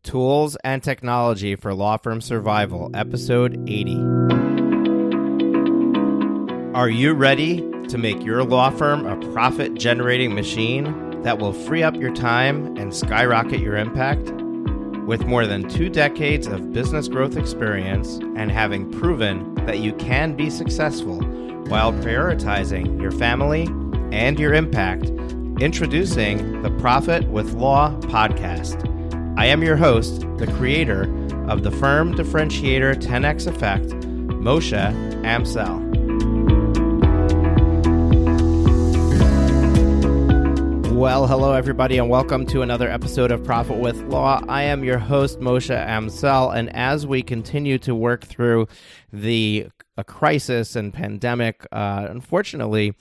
Tools and Technology for Law Firm Survival, Episode 80. Are you ready to make your law firm a profit-generating machine that will free up your time and skyrocket your impact? With more than 2 decades of business growth experience and having proven that you can be successful while prioritizing your family and your impact, introducing the Profit with Law podcast. I am your host, the creator of the Firm Differentiator 10X Effect, Moshe Amsel. Well, hello everybody, and welcome to another episode of Profit with Law. I am your host, Moshe Amsel, and as we continue to work through the crisis and pandemic, unfortunately,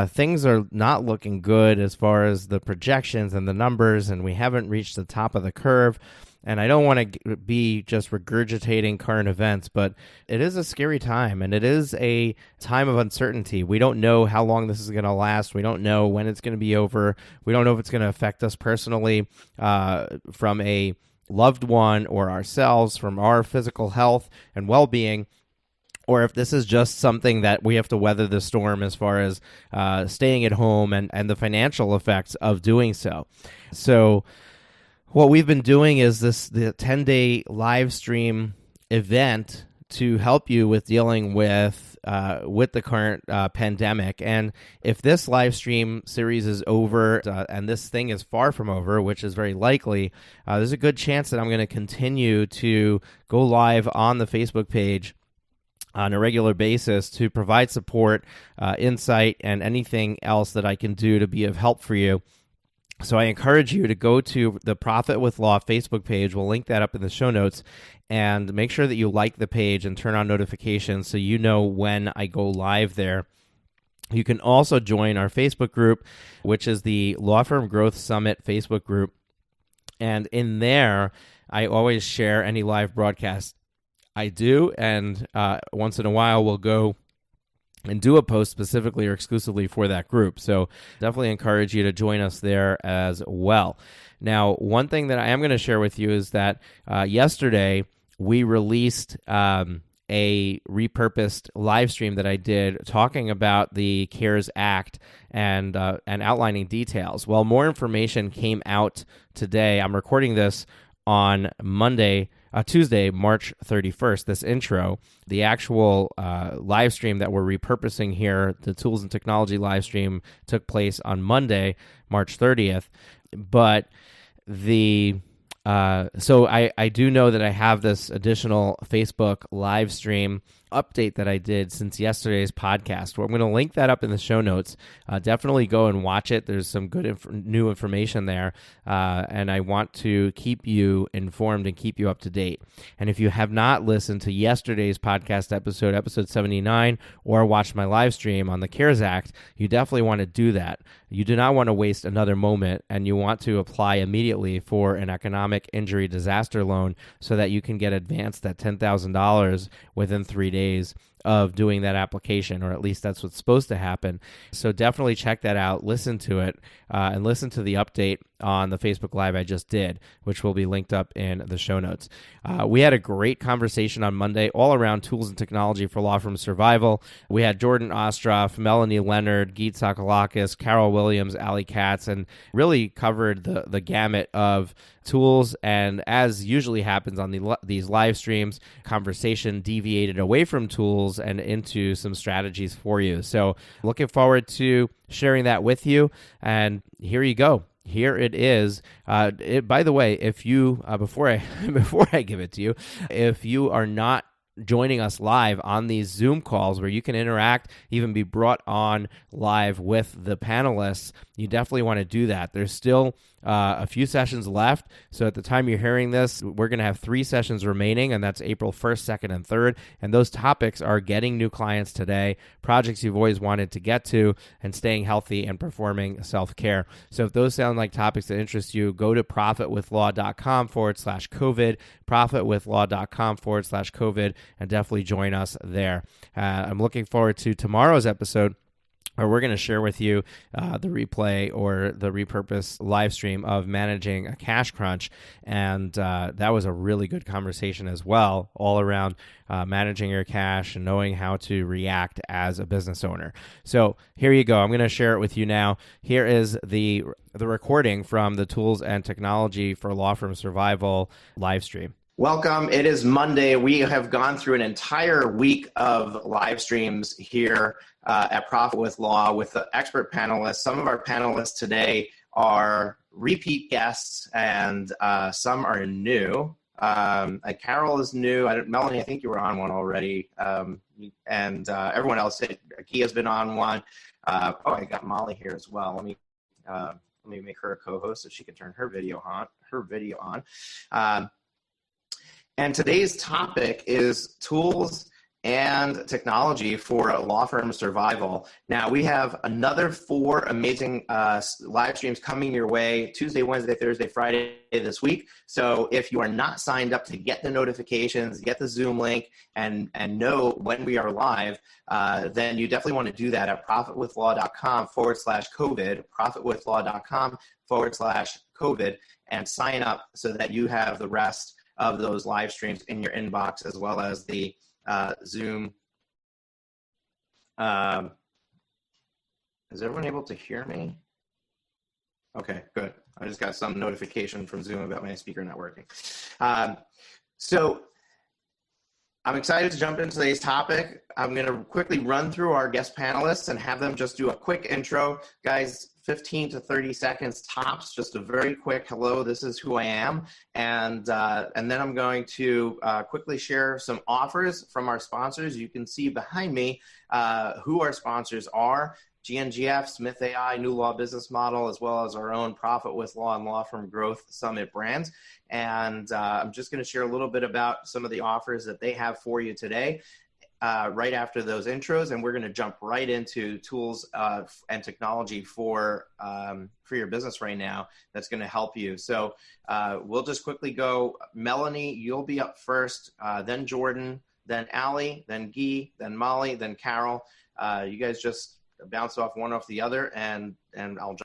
things are not looking good as far as the projections and the numbers, and we haven't reached the top of the curve. And I don't want to be just regurgitating current events, but it is a scary time, and it is a time of uncertainty. We don't know how long this is going to last. We don't know when it's going to be over. We don't know if it's going to affect us personally from a loved one or ourselves, from our physical health and well-being, or if this is just something that we have to weather the storm as far as staying at home and the financial effects of doing so. So what we've been doing is the 10-day live stream event to help you with dealing with the current pandemic. And if this live stream series is over and this thing is far from over, which is very likely, there's a good chance that I'm going to continue to go live on the Facebook page on a regular basis to provide support, insight, and anything else that I can do to be of help for you. So I encourage you to go to the Profit with Law Facebook page. We'll link that up in the show notes, and make sure that you like the page and turn on notifications so you know when I go live there. You can also join our Facebook group, which is the Law Firm Growth Summit Facebook group. And in there, I always share any live broadcast I do, and once in a while we'll go and do a post specifically or exclusively for that group. So definitely encourage you to join us there as well. Now, one thing that I am going to share with you is that yesterday we released a repurposed live stream that I did talking about the CARES Act and outlining details. Well, more information came out today. I'm recording this on Tuesday, March 31st, this intro. The actual live stream that we're repurposing here, the Tools and Technology live stream, took place on Monday, March 30th. But so I do know that I have this additional Facebook live stream update that I did since yesterday's podcast. I'm going to link that up in the show notes. Definitely go and watch it. There's some good new information there, and I want to keep you informed and keep you up to date. And if you have not listened to yesterday's podcast episode 79, or watched my live stream on the CARES Act, you definitely want to do that. You do not want to waste another moment, and you want to apply immediately for an economic injury disaster loan so that you can get advanced at $10,000 within 3 days of doing that application, or at least that's what's supposed to happen. So definitely check that out, listen to it, and listen to the update on the Facebook Live I just did, which will be linked up in the show notes. We had a great conversation on Monday all around tools and technology for law firm survival. We had Jordan Ostroff, Melanie, Leonard, Tsakalakis, Carol Williams, Katz, and really covered the gamut of tools. And as usually happens on these live streams, conversation deviated away from tools and into some strategies for you. So looking forward to sharing that with you. And here you go. Here it is. By the way, if you before I give it to you, if you are not joining us live on these Zoom calls where you can interact, even be brought on live with the panelists, you definitely want to do that. There's still a few sessions left. So at the time you're hearing this, we're going to have 3 sessions remaining, and that's April 1st, 2nd, and 3rd. And those topics are getting new clients today, projects you've always wanted to get to, and staying healthy and performing self-care. So if those sound like topics that interest you, go to profitwithlaw.com/COVID, profitwithlaw.com/COVID, and definitely join us there. I'm looking forward to tomorrow's episode, or we're going to share with you the replay or the repurposed live stream of managing a cash crunch. And that was a really good conversation as well, all around managing your cash and knowing how to react as a business owner. So here you go. I'm going to share it with you now. Here is the recording from the Tools and Technology for Law Firm Survival live stream. Welcome. It is Monday. We have gone through an entire week of live streams here at Profit with Law with the expert panelists. Some of our panelists today are repeat guests and some are new. Carol is new. Melanie, I think you were on one already. And everyone else, Guy has been on one. I got Molly here as well. Let me make her a co-host so she can turn her video on. And today's topic is tools and technology for law firm survival. Now, we have another 4 amazing live streams coming your way Tuesday, Wednesday, Thursday, Friday this week. So if you are not signed up to get the notifications, get the Zoom link, and know when we are live, then you definitely want to do that at profitwithlaw.com/COVID, profitwithlaw.com/COVID, and sign up so that you have the rest of those live streams in your inbox, as well as the Zoom. Is everyone able to hear me? Okay, good. I just got some notification from Zoom about my speaker not working. So I'm excited to jump into today's topic. I'm going to quickly run through our guest panelists and have them just do a quick intro. Guys, 15 to 30 seconds tops, just a very quick hello, this is who I am. And then I'm going to quickly share some offers from our sponsors. You can see behind me who our sponsors are: GNGF, Smith AI, New Law Business Model, as well as our own Profit with Law and Law Firm Growth Summit brands. And I'm just going to share a little bit about some of the offers that they have for you today. Right after those intros, and we're going to jump right into tools and technology for your business right now that's going to help you. So we'll just quickly go. Melanie, you'll be up first, then Jordan, then Allie, then Guy, then Molly, then Carol. You guys just bounce off one off the other, and I'll jump.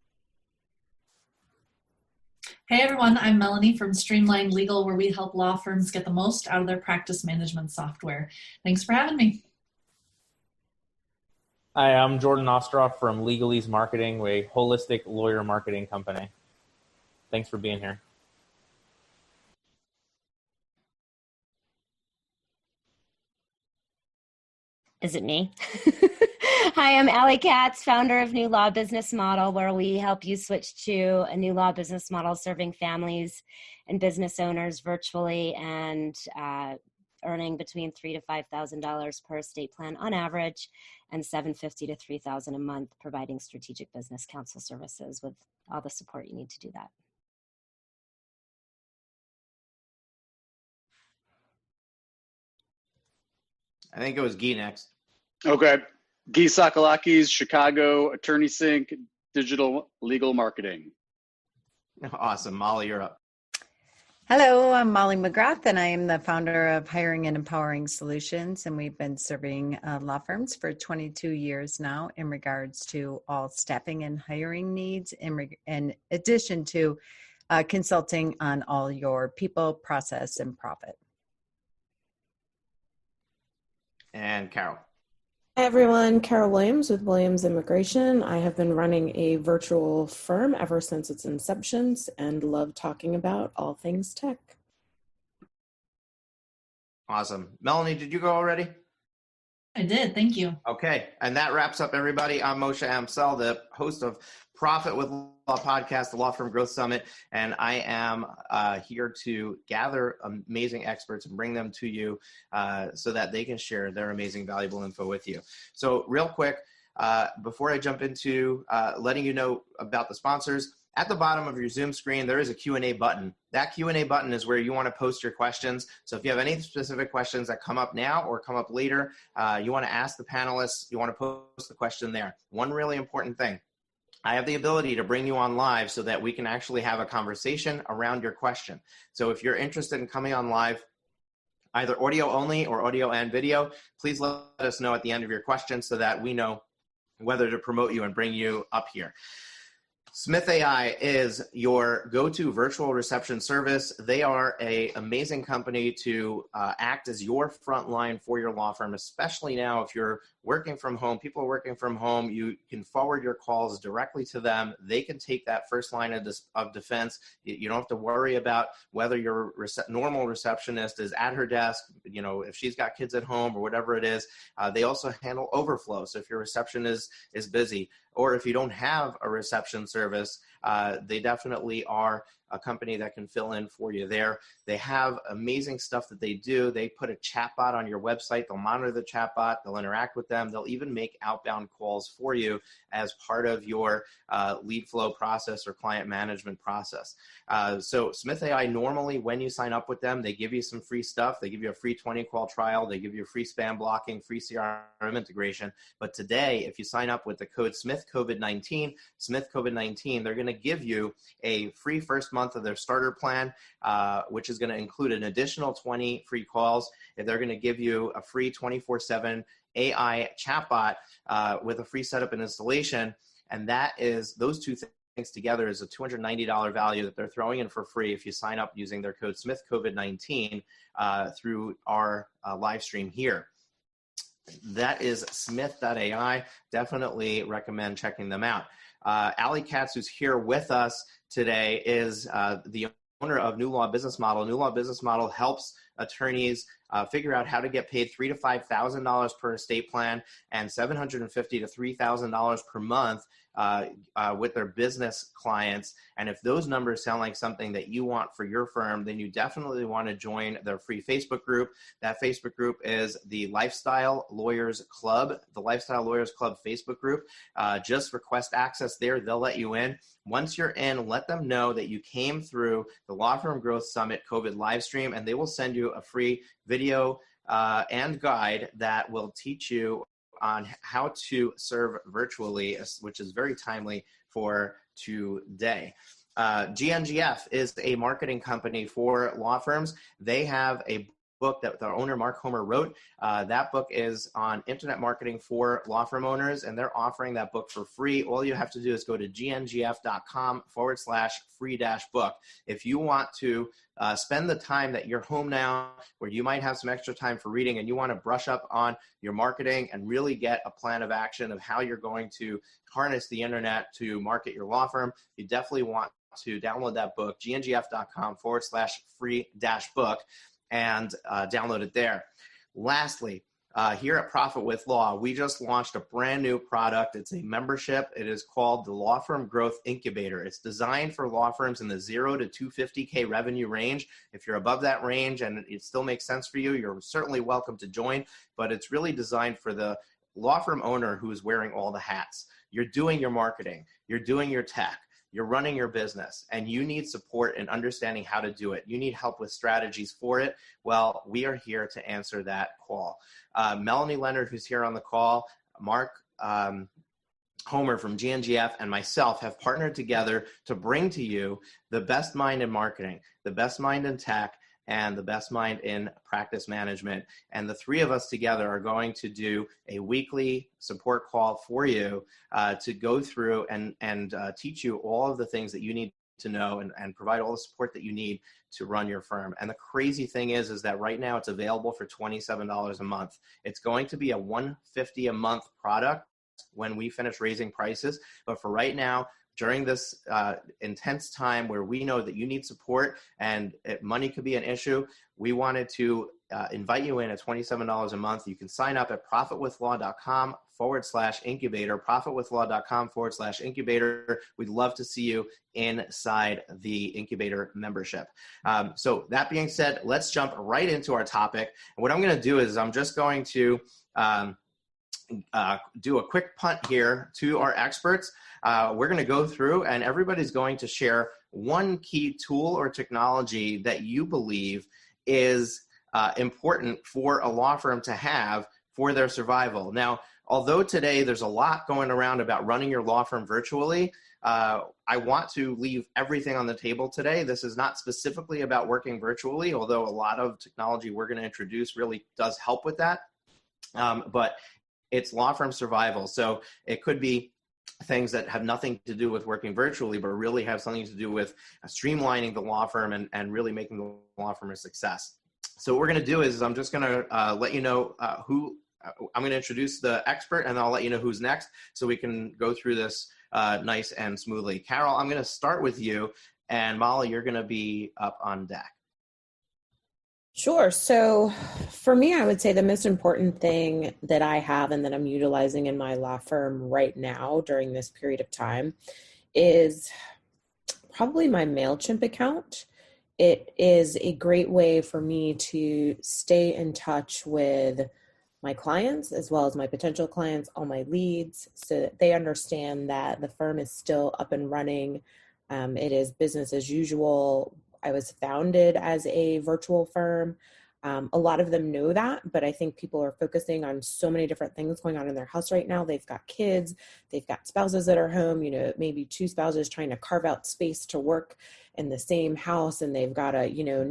Hey everyone, I'm Melanie from Streamline Legal, where we help law firms get the most out of their practice management software. Thanks for having me. Hi, I'm Jordan Ostroff from Legalese Marketing, a holistic lawyer marketing company. Thanks for being here. Is it me? Hi, I'm Katz, founder of New Law Business Model, where we help you switch to a new law business model serving families and business owners virtually and earning between $3,000 to $5,000 per estate plan on average, and $750 to $3,000 a month, providing strategic business counsel services with all the support you need to do that. I think it was Guy next. Okay. Guy Tsakalakis, Chicago, Attorney Sync, Digital Legal Marketing. Awesome. Molly, you're up. Hello, I'm Molly McGrath, and I am the founder of Hiring and Empowering Solutions, and we've been serving law firms for 22 years now in regards to all staffing and hiring needs, in addition to consulting on all your people, process, and profit. And Carol. Hi everyone, Carol Williams with Williams Immigration. I have been running a virtual firm ever since its inception and love talking about all things tech. Awesome. Melanie, did you go already? I did, thank you. Okay, and that wraps up everybody. I'm Moshe Amsel, the host of Profit with Law podcast, the Law Firm Growth Summit, and I am here to gather amazing experts and bring them to you so that they can share their amazing, valuable info with you. So real quick, before I jump into letting you know about the sponsors, at the bottom of your Zoom screen, there is a Q&A button. That Q&A button is where you want to post your questions. So if you have any specific questions that come up now or come up later, you want to ask the panelists, you want to post the question there. One really important thing. I have the ability to bring you on live so that we can actually have a conversation around your question. So if you're interested in coming on live, either audio only or audio and video, please let us know at the end of your question so that we know whether to promote you and bring you up here. Smith AI is your go-to virtual reception service. They are an amazing company to act as your front line for your law firm, especially now if you're working from home. People are working from home. You can forward your calls directly to them. They can take that first line of defense. You don't have to worry about whether your normal receptionist is at her desk, if she's got kids at home or whatever it is. They also handle overflow. So if your reception is busy, or if you don't have a reception service, they definitely are a company that can fill in for you there. They have amazing stuff that they do. They put a chatbot on your website. They'll monitor the chatbot. They'll interact with them. They'll even make outbound calls for you as part of your lead flow process or client management process. So Smith AI, normally when you sign up with them, they give you some free stuff. They give you a free 20-call trial. They give you a free spam blocking, free CRM integration. But today, if you sign up with the code SmithCovid19, they're going to give you a free first month of their starter plan, which is going to include an additional 20 free calls. They're going to give you a free 24/7 AI chatbot with a free setup and installation. And that is, those two things together is a $290 value that they're throwing in for free if you sign up using their code SmithCovid19 through our live stream here. That is Smith.ai. Definitely recommend checking them out. Katz, who's here with us today, is the owner of New Law Business Model. New Law Business Model helps attorneys figure out how to get paid $3,000 to $5,000 per estate plan and $750 to $3,000 per month with their business clients. And if those numbers sound like something that you want for your firm, then you definitely want to join their free Facebook group. That Facebook group is the Lifestyle Lawyers Club, the Lifestyle Lawyers Club Facebook group. Just request access there. They'll let you in. Once you're in, let them know that you came through the Law Firm Growth Summit COVID live stream, and they will send you a free video and guide that will teach you on how to serve virtually, which is very timely for today. GNGF is a marketing company for law firms. They have a book that their owner, Mark Homer, wrote. That book is on internet marketing for law firm owners, and they're offering that book for free. All you have to do is go to gngf.com/free-book. If you want to spend the time that you're home now, where you might have some extra time for reading and you want to brush up on your marketing and really get a plan of action of how you're going to harness the internet to market your law firm, you definitely want to download that book, gngf.com/free-book. and download it there. Lastly, here at Profit with Law, we just launched a brand new product. It's a membership. It is called the Law Firm Growth Incubator. It's designed for law firms in the 0 to 250K revenue range. If you're above that range and it still makes sense for you, you're certainly welcome to join, but it's really designed for the law firm owner who is wearing all the hats. You're doing your marketing, you're doing your tech, you're running your business, and you need support in understanding how to do it. You need help with strategies for it. Well, we are here to answer that call. Melanie, Leonard, who's here on the call, Mark Homer from GNGF, and myself have partnered together to bring to you the best mind in marketing, the best mind in tech, and the best mind in practice management. And the three of us together are going to do a weekly support call for you to go through and teach you all of the things that you need to know and provide all the support that you need to run your firm. And the crazy thing is that right now it's available for $27 a month. It's going to be a $150 a month product when we finish raising prices. But for right now, during this intense time where we know that you need support and money could be an issue, we wanted to invite you in at $27 a month. You can sign up at profitwithlaw.com/incubator, profitwithlaw.com/incubator. We'd love to see you inside the incubator membership. So that being said, let's jump right into our topic. And what I'm going to do is I'm just going to do a quick punt here to our experts. We're going to go through and everybody's going to share one key tool or technology that you believe is important for a law firm to have for their survival. Now, although today there's a lot going around about running your law firm virtually, I want to leave everything on the table today. This is not specifically about working virtually, although a lot of technology we're going to introduce really does help with that. But it's law firm survival. So it could be things that have nothing to do with working virtually, but really have something to do with streamlining the law firm and really making the law firm a success. So what we're going to do is I'm just going to let you know who I'm going to introduce the expert, and I'll let you know who's next so we can go through this nice and smoothly. Carol, I'm going to start with you, and Molly, you're going to be up on deck. Sure. So for me, I would say the most important thing that I have and that I'm utilizing in my law firm right now during this period of time is probably my MailChimp account. It is a great way for me to stay in touch with my clients as well as my potential clients, all my leads, so that they understand that the firm is still up and running. It is business as usual. I was founded as a virtual firm. A lot of them know that, but I think people are focusing on so many different things going on in their house right now. They've got kids, they've got spouses that are home, maybe two spouses trying to carve out space to work in the same house, and they've got to,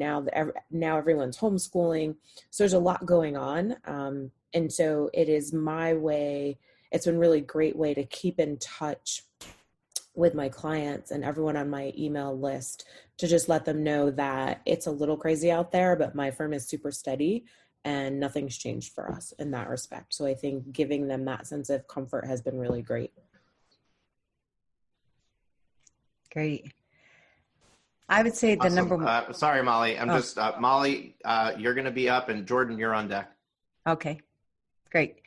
now everyone's homeschooling. So there's a lot going on. And so it is my way. It's been really great way to keep in touch with my clients and everyone on my email list, to just let them know that it's a little crazy out there, but my firm is super steady and nothing's changed for us in that respect. So I think giving them that sense of comfort has been really great. Great. I would say the Awesome. number one. Sorry, Molly. Molly, you're going to be up, and Jordan, you're on deck. Okay, great.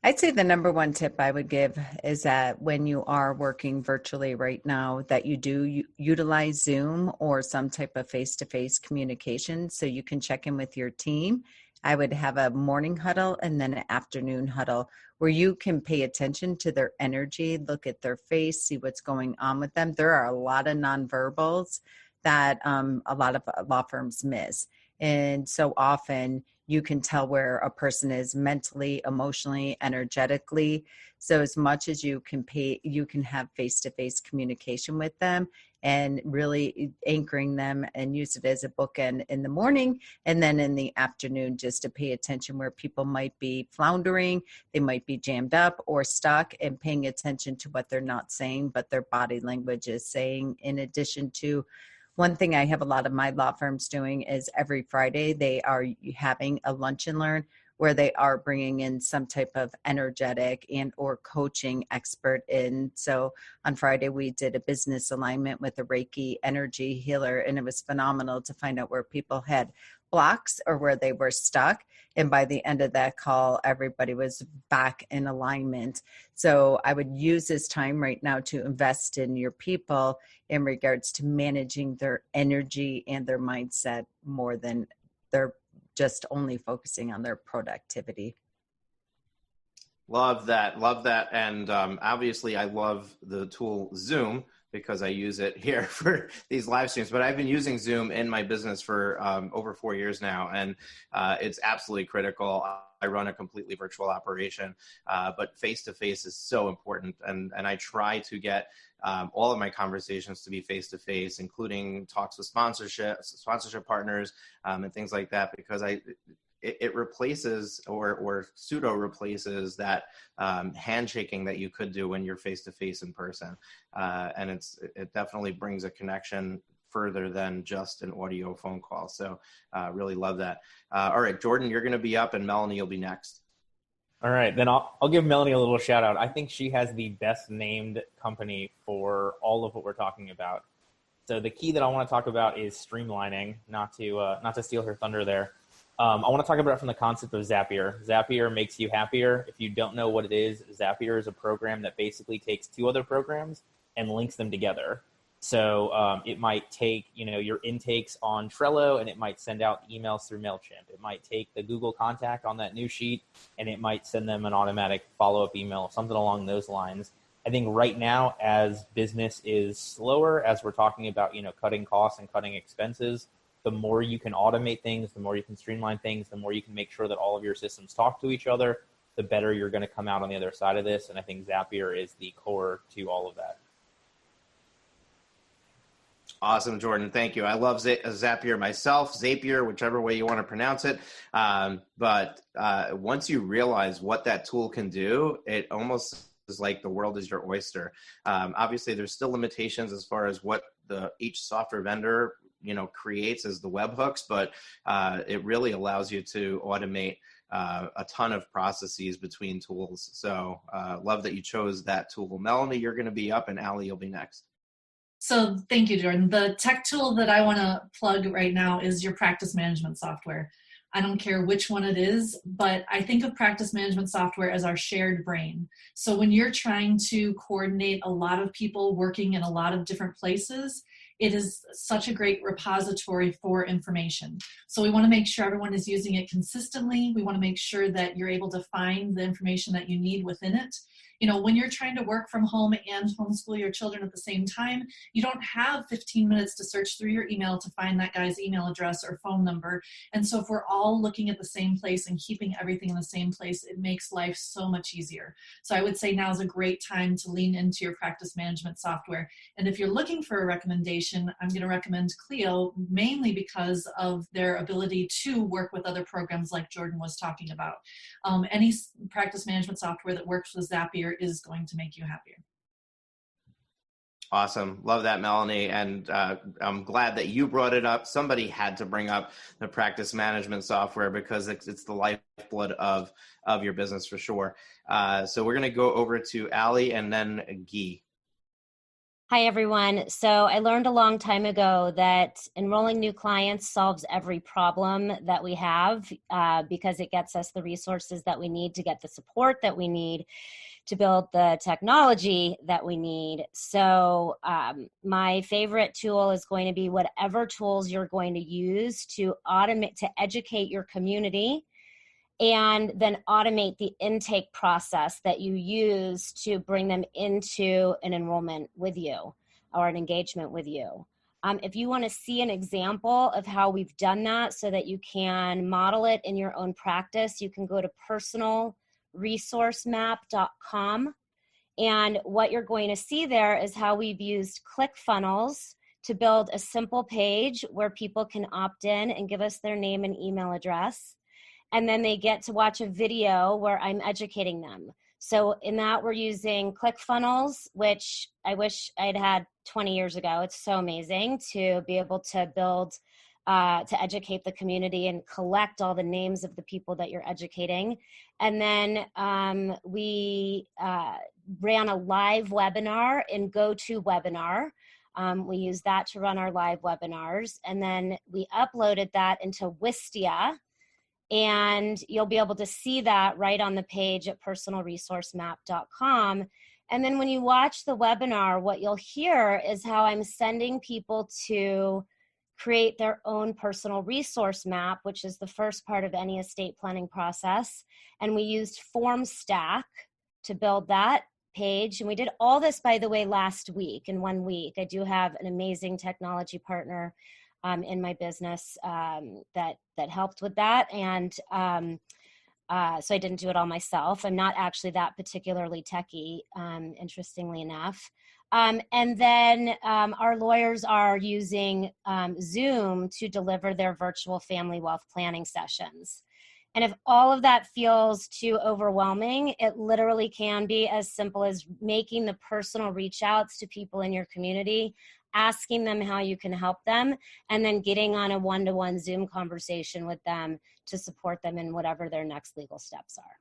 I'd say the number one tip I would give is that when you are working virtually right now, that you do utilize Zoom or some type of face-to-face communication so you can check in with your team. I would have a morning huddle and then an afternoon huddle where you can pay attention to their energy, look at their face, see what's going on with them. There are a lot of nonverbals that a lot of law firms miss. And so often you can tell where a person is mentally, emotionally, energetically. So as much as you can have face-to-face communication with them and really anchoring them and use it as a bookend in the morning. And then in the afternoon, just to pay attention where people might be floundering, they might be jammed up or stuck, and paying attention to what they're not saying, but their body language is saying. In addition to, one thing I have a lot of my law firms doing is every Friday they are having a lunch and learn where they are bringing in some type of energetic and or coaching expert in. So on Friday we did a business alignment with a Reiki energy healer, and it was phenomenal to find out where people had blocks or where they were stuck. And by the end of that call, everybody was back in alignment. So I would use this time right now to invest in your people in regards to managing their energy and their mindset more than they're just only focusing on their productivity. Love that. And obviously I love the tool Zoom because I use it here for these live streams, but I've been using Zoom in my business for over 4 years now, and it's absolutely critical. I run a completely virtual operation, but face-to-face is so important, and I try to get all of my conversations to be face-to-face, including talks with sponsorship partners, and things like that, because it replaces or pseudo replaces that handshaking that you could do when you're face-to-face in person. And it definitely brings a connection further than just an audio phone call. So really love that. All right, Jordan, you're going to be up, and Melanie, you'll be next. All right, then I'll give Melanie a little shout out. I think she has the best named company for all of what we're talking about. So the key that I want to talk about is streamlining, not to steal her thunder there. I want to talk about it from the concept of Zapier. Zapier makes you happier. If you don't know what it is, Zapier is a program that basically takes two other programs and links them together. So it might take, your intakes on Trello, and it might send out emails through MailChimp. It might take the Google contact on that news sheet, and it might send them an automatic follow-up email, something along those lines. I think right now, as business is slower, as we're talking about, cutting costs and cutting expenses, the more you can automate things, the more you can streamline things, the more you can make sure that all of your systems talk to each other, the better you're going to come out on the other side of this. And I think Zapier is the core to all of that. Awesome, Jordan. Thank you. I love Zapier myself, Zapier, whichever way you want to pronounce it. But once you realize what that tool can do, it almost is like the world is your oyster. Obviously, there's still limitations as far as what each software vendor creates as the webhooks, but it really allows you to automate a ton of processes between tools. So love that you chose that tool. Melanie, you're going to be up, and Allie, you'll be next. So thank you, Jordan. The tech tool that I want to plug right now is your practice management software. I don't care which one it is, but I think of practice management software as our shared brain. So when you're trying to coordinate a lot of people working in a lot of different places, it is such a great repository for information. So we want to make sure everyone is using it consistently. We want to make sure that you're able to find the information that you need within it. When you're trying to work from home and homeschool your children at the same time, you don't have 15 minutes to search through your email to find that guy's email address or phone number. And so if we're all looking at the same place and keeping everything in the same place, it makes life so much easier. So I would say now is a great time to lean into your practice management software. And if you're looking for a recommendation, I'm going to recommend Clio, mainly because of their ability to work with other programs like Jordan was talking about. Any practice management software that works with Zapier is going to make you happier. Awesome. Love that, Melanie. And I'm glad that you brought it up. Somebody had to bring up the practice management software because it's the lifeblood of your business for sure. So we're going to go over to Allie and then Guy. Hi, everyone. So I learned a long time ago that enrolling new clients solves every problem that we have because it gets us the resources that we need to get the support that we need to build the technology that we need. So my favorite tool is going to be whatever tools you're going to use to automate, to educate your community, and then automate the intake process that you use to bring them into an enrollment with you or an engagement with you. If you want to see an example of how we've done that so that you can model it in your own practice, you can go to personalresourcemap.com. And what you're going to see there is how we've used ClickFunnels to build a simple page where people can opt in and give us their name and email address. And then they get to watch a video where I'm educating them. So in that, we're using ClickFunnels, which I wish I'd had 20 years ago. It's so amazing to be able to build, to educate the community and collect all the names of the people that you're educating. And then we ran a live webinar in GoToWebinar. We use that to run our live webinars. And then we uploaded that into Wistia. And you'll be able to see that right on the page at personalresourcemap.com. And then when you watch the webinar, what you'll hear is how I'm sending people to create their own personal resource map, which is the first part of any estate planning process. And we used FormStack to build that page. And we did all this, by the way, last week, in 1 week. I do have an amazing technology partner in my business that helped with that. And so I didn't do it all myself. I'm not actually that particularly techie, interestingly enough. And then our lawyers are using Zoom to deliver their virtual family wealth planning sessions. And if all of that feels too overwhelming, it literally can be as simple as making the personal reach outs to people in your community, asking them how you can help them, and then getting on a one-to-one Zoom conversation with them to support them in whatever their next legal steps are.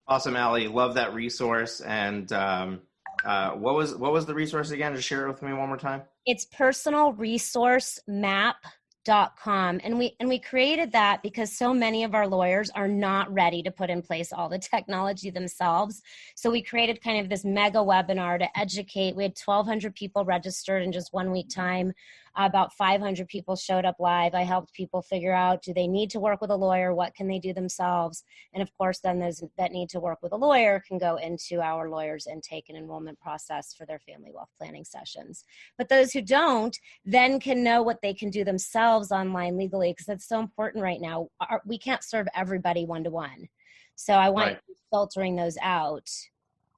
Awesome, Allie. Love that resource. And what was the resource again? Just share it with me one more time. It's personalresourcemap.com. And we created that because so many of our lawyers are not ready to put in place all the technology themselves. So we created kind of this mega webinar to educate. We had 1,200 people registered in just 1 week time. About 500 people showed up live. I helped people figure out, do they need to work with a lawyer? What can they do themselves? And of course, then those that need to work with a lawyer can go into our lawyers' intake and enrollment process for their family wealth planning sessions. But those who don't then can know what they can do themselves online legally, because that's so important right now. We can't serve everybody one-to-one. So I want filtering those out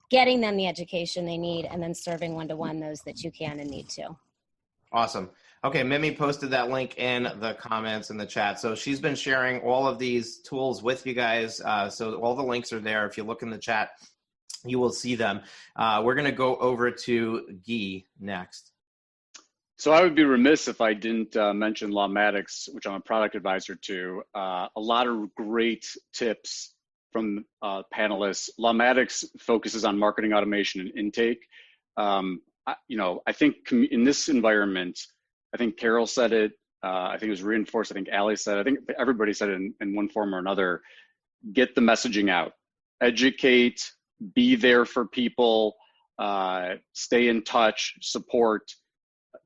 getting them the education they need, and then serving one-to-one those that you can and need to. Awesome. Okay, Mimi posted that link in the comments in the chat. So she's been sharing all of these tools with you guys. So all the links are there. If you look in the chat, you will see them. We're going to go over to Guy next. So I would be remiss if I didn't mention Lawmatics, which I'm a product advisor to. A lot of great tips from panelists. Lawmatics focuses on marketing automation and intake. I think in this environment, I think Carol said it, I think it was reinforced, I think Allie said it, I think everybody said it in one form or another. Get the messaging out, educate, be there for people, stay in touch, support.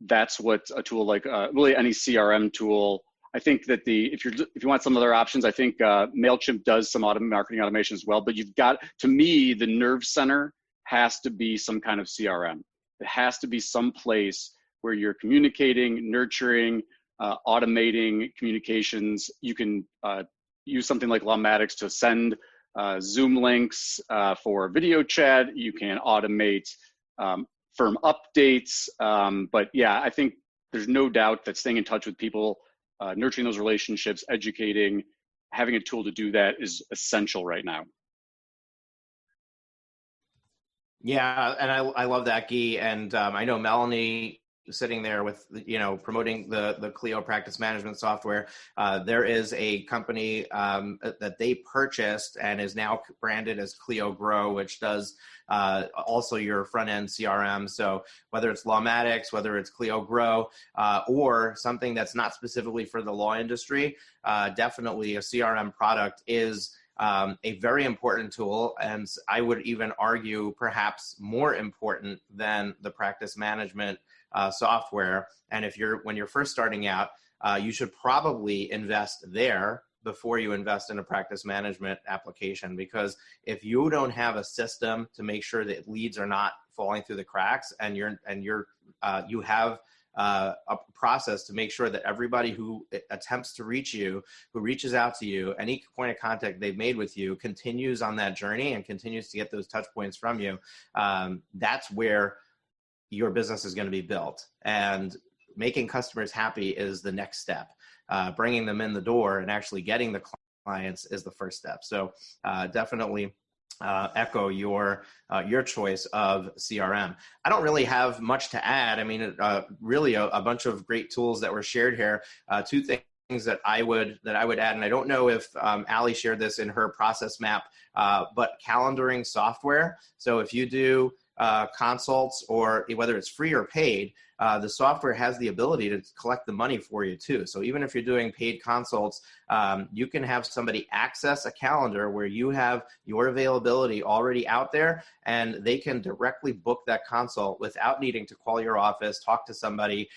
That's what a tool like really any CRM tool. I think that if you want some other options, I think MailChimp does some marketing automation as well, but you've got, to me, the nerve center has to be some kind of CRM. It has to be some place where you're communicating, nurturing, automating communications. You can use something like Lawmatics to send Zoom links for video chat. You can automate firm updates. But yeah, I think there's no doubt that staying in touch with people, nurturing those relationships, educating, having a tool to do that is essential right now. Yeah, and I love that, Guy. And I know Melanie sitting there with, promoting the Clio practice management software. There is a company that they purchased and is now branded as Clio Grow, which does also your front end CRM. So whether it's Lawmatics, whether it's Clio Grow, or something that's not specifically for the law industry, definitely a CRM product is a very important tool, and I would even argue perhaps more important than the practice management software. And when you're first starting out, you should probably invest there before you invest in a practice management application, because if you don't have a system to make sure that leads are not falling through the cracks, and you have a process to make sure that everybody who attempts to reach you, who reaches out to you, any point of contact they've made with you continues on that journey and continues to get those touch points from you, that's where your business is going to be built. And making customers happy is the next step. Bringing them in the door and actually getting the clients is the first step. So definitely echo your choice of CRM. I don't really have much to add. I mean, really a bunch of great tools that were shared here. Two things that I would add, and I don't know if Allie shared this in her process map, but calendaring software. So if you do consults, or whether it's free or paid, the software has the ability to collect the money for you too. So even if you're doing paid consults, you can have somebody access a calendar where you have your availability already out there, and they can directly book that consult without needing to call your office, talk to somebody.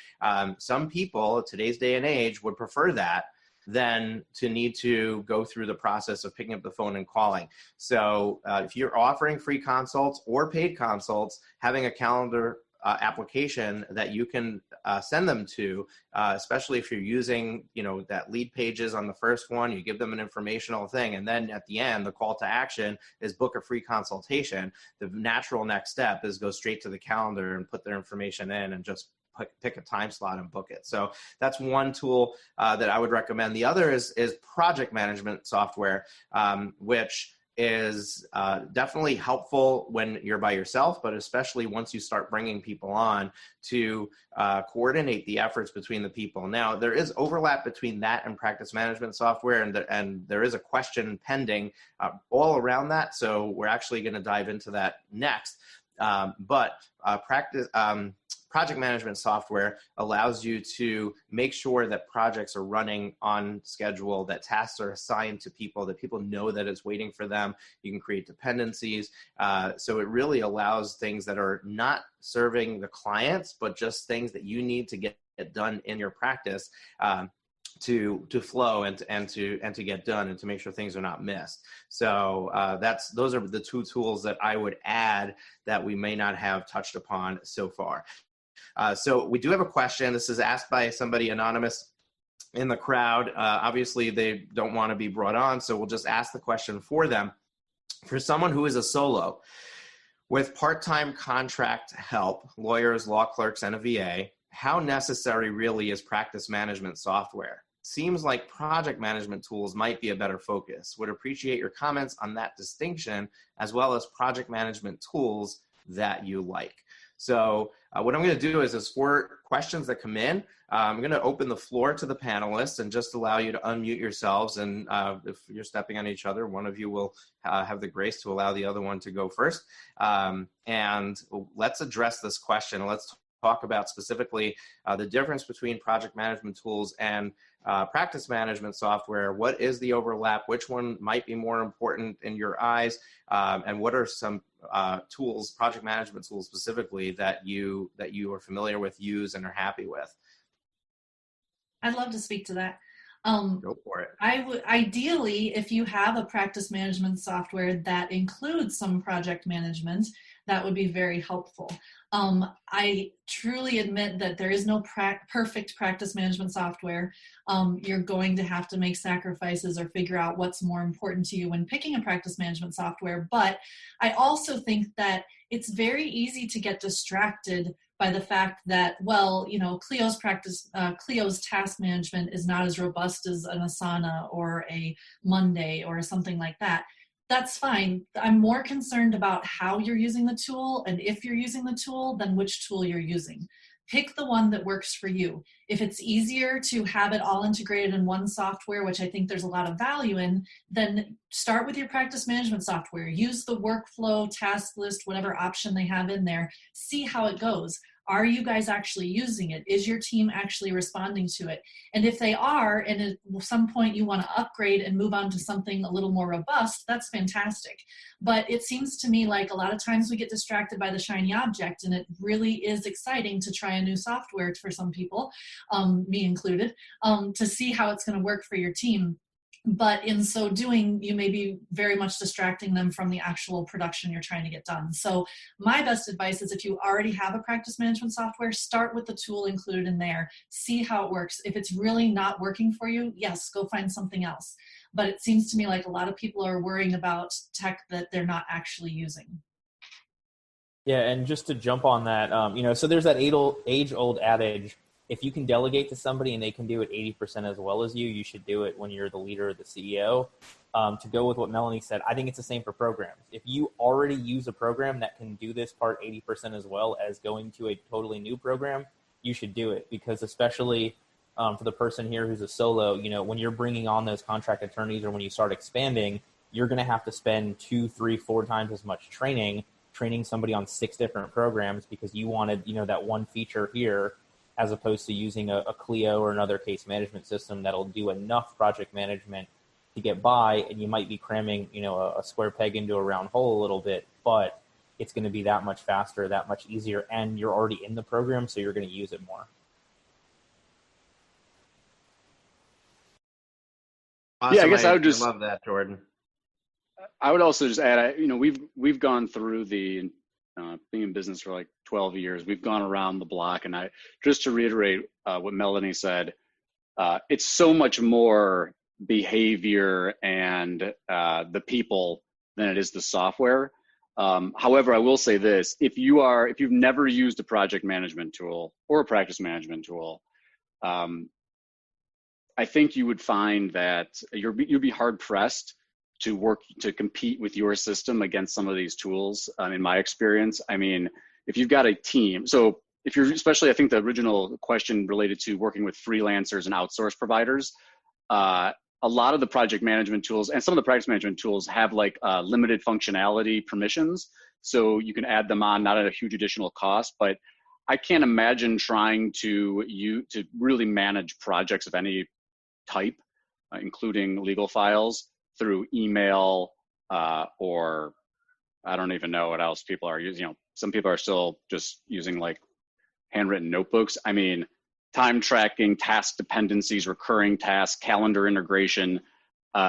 Some people, today's day and age, would prefer that than to need to go through the process of picking up the phone and calling. So if you're offering free consults or paid consults, having a calendar application that you can send them to, especially if you're using, that lead pages on the first one, you give them an informational thing, and then at the end, the call to action is book a free consultation. The natural next step is go straight to the calendar and put their information in and just pick a time slot and book it. So that's one tool that I would recommend. The other is project management software, which is definitely helpful when you're by yourself, but especially once you start bringing people on to coordinate the efforts between the people. Now, there is overlap between that and practice management software, and there is a question pending all around that. So we're actually going to dive into that next. But project management software allows you to make sure that projects are running on schedule, that tasks are assigned to people, that people know that it's waiting for them. You can create dependencies. So it really allows things that are not serving the clients, but just things that you need to get done in your practice to flow and to get done, and to make sure things are not missed. So those are the two tools that I would add that we may not have touched upon so far. So we do have a question. This is asked by somebody anonymous in the crowd. Obviously, they don't want to be brought on, so we'll just ask the question for them. For someone who is a solo, With part-time contract help, lawyers, law clerks, and a VA, how necessary really is practice management software? Seems like project management tools might be a better focus. Would appreciate your comments on that distinction, as well as project management tools that you like. So what I'm going to do is 4 questions that come in. I'm going to open the floor to the panelists and just allow you to unmute yourselves. And if you're stepping on each other, one of you will have the grace to allow the other one to go first. And let's address this question. Let's talk about specifically the difference between project management tools and practice management software. What is the overlap? Which one might be more important in your eyes? And what are some tools, project management tools specifically, that you are familiar with, use, and are happy with? I'd love to speak to that. Go for it. I would ideally, if you have a practice management software that includes some project management, that would be very helpful. I truly admit that there is no perfect practice management software. You're going to have to make sacrifices or figure out what's more important to you when picking a practice management software. But I also think that it's very easy to get distracted by the fact that, well, you know, Clio's task management is not as robust as an Asana or a Monday or something like that. That's fine. I'm more concerned about how you're using the tool, and if you're using the tool, then which tool you're using. Pick the one that works for you. If it's easier to have it all integrated in one software, which I think there's a lot of value in, then start with your practice management software. Use the workflow, task list, whatever option they have in there. See how it goes. Are you guys actually using it? Is your team actually responding to it? And if they are, and at some point you want to upgrade and move on to something a little more robust, that's fantastic. But it seems to me like a lot of times we get distracted by the shiny object, and it really is exciting to try a new software for some people, me included, to see how it's going to work for your team. But in so doing, you may be very much distracting them from the actual production you're trying to get done. So my best advice is, if you already have a practice management software, start with the tool included in there. See how it works. If it's really not working for you, yes, go find something else. But it seems to me like a lot of people are worrying about tech that they're not actually using. Yeah, and just to jump on that, so there's that age-old adage, if you can delegate to somebody and they can do it 80% as well as you should do it when you're the leader or the CEO. To go with what Melanie said, I think it's the same for programs. If you already use a program that can do this part 80% as well as going to a totally new program, you should do it, because especially for the person here who's a solo, when you're bringing on those contract attorneys or when you start expanding, you're going to have to spend 2, 3, 4 times as much training somebody on 6 different programs because you wanted, that one feature here, as opposed to using a Clio or another case management system that'll do enough project management to get by, and you might be cramming, a square peg into a round hole a little bit, but it's going to be that much faster, that much easier, and you're already in the program, so you're going to use it more. Awesome. Yeah, I guess I would just love that, Jordan. I would also just add, we've gone through the being in business for like 12 years. We've gone around the block, and just to reiterate what Melanie said, it's so much more behavior and the people than it is the software. However, I will say this: if you've never used a project management tool or a practice management tool, I think you would find that you'd be hard pressed to compete with your system against some of these tools. In my experience, I mean, if you've got a team, so if you're, especially, I think the original question related to working with freelancers and outsource providers, a lot of the project management tools and some of the practice management tools have like limited functionality permissions. So you can add them on, not at a huge additional cost, but I can't imagine trying to really manage projects of any type, including legal files, through email or I don't even know what else people are using. Some people are still just using like handwritten notebooks. I mean, time tracking, task dependencies, recurring tasks, calendar integration,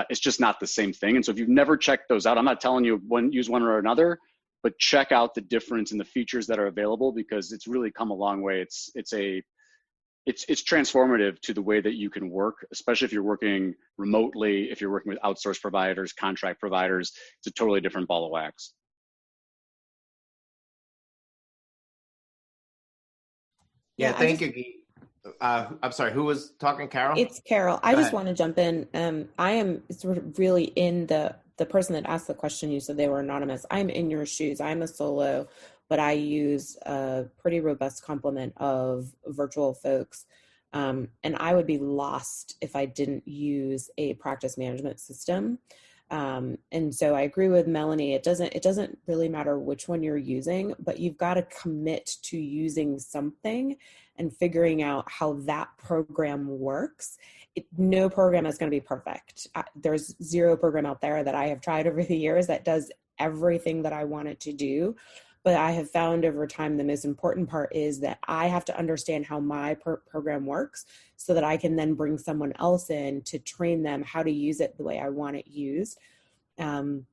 it's just not the same thing. And so if you've never checked those out, I'm not telling you use one or another, but check out the difference in the features that are available, because it's really come a long way. It's transformative to the way that you can work, especially if you're working remotely, if you're working with outsourced providers, contract providers. It's a totally different ball of wax. Yeah, Yeah, thank you. I'm sorry, who was talking, Carol? It's Carol. I Go just ahead. want to jump in. I am sort of really in the person that asked the question. You said they were anonymous. I'm in your shoes. I'm a solo, but I use a pretty robust complement of virtual folks. And I would be lost if I didn't use a practice management system. And so I agree with Melanie. It doesn't really matter which one you're using, but you've got to commit to using something and figuring out how that program works. No program is going to be perfect. There's zero program out there that I have tried over the years that does everything that I want it to do. But I have found over time, the most important part is that I have to understand how my program works so that I can then bring someone else in to train them how to use it the way I want it used. And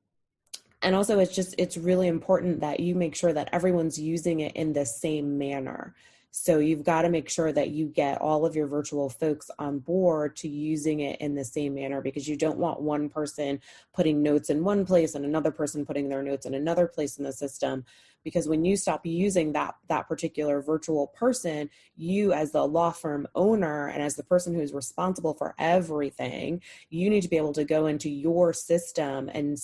also it's really important that you make sure that everyone's using it in the same manner. So you've got to make sure that you get all of your virtual folks on board to using it in the same manner, because you don't want one person putting notes in one place and another person putting their notes in another place in the system. Because when you stop using that particular virtual person, you as the law firm owner and as the person who's responsible for everything, you need to be able to go into your system and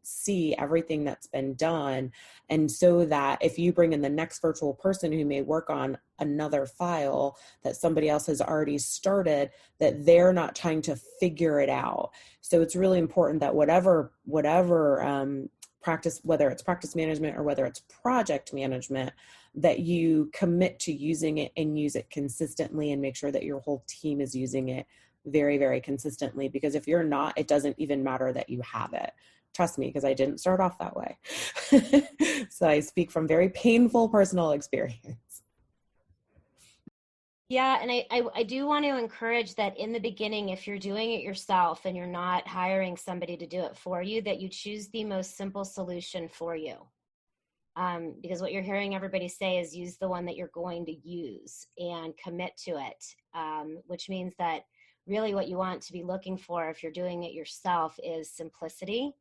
see everything that's been done. And so that if you bring in the next virtual person who may work on another file that somebody else has already started, that they're not trying to figure it out. So it's really important that whatever practice, whether it's practice management or whether it's project management, that you commit to using it and use it consistently and make sure that your whole team is using it very, very consistently. Because if you're not, it doesn't even matter that you have it. Trust me, because I didn't start off that way. So I speak from very painful personal experience. Yeah, and I do want to encourage that in the beginning, if you're doing it yourself and you're not hiring somebody to do it for you, that you choose the most simple solution for you. Because what you're hearing everybody say is use the one that you're going to use and commit to it, which means that really what you want to be looking for if you're doing it yourself is simplicity.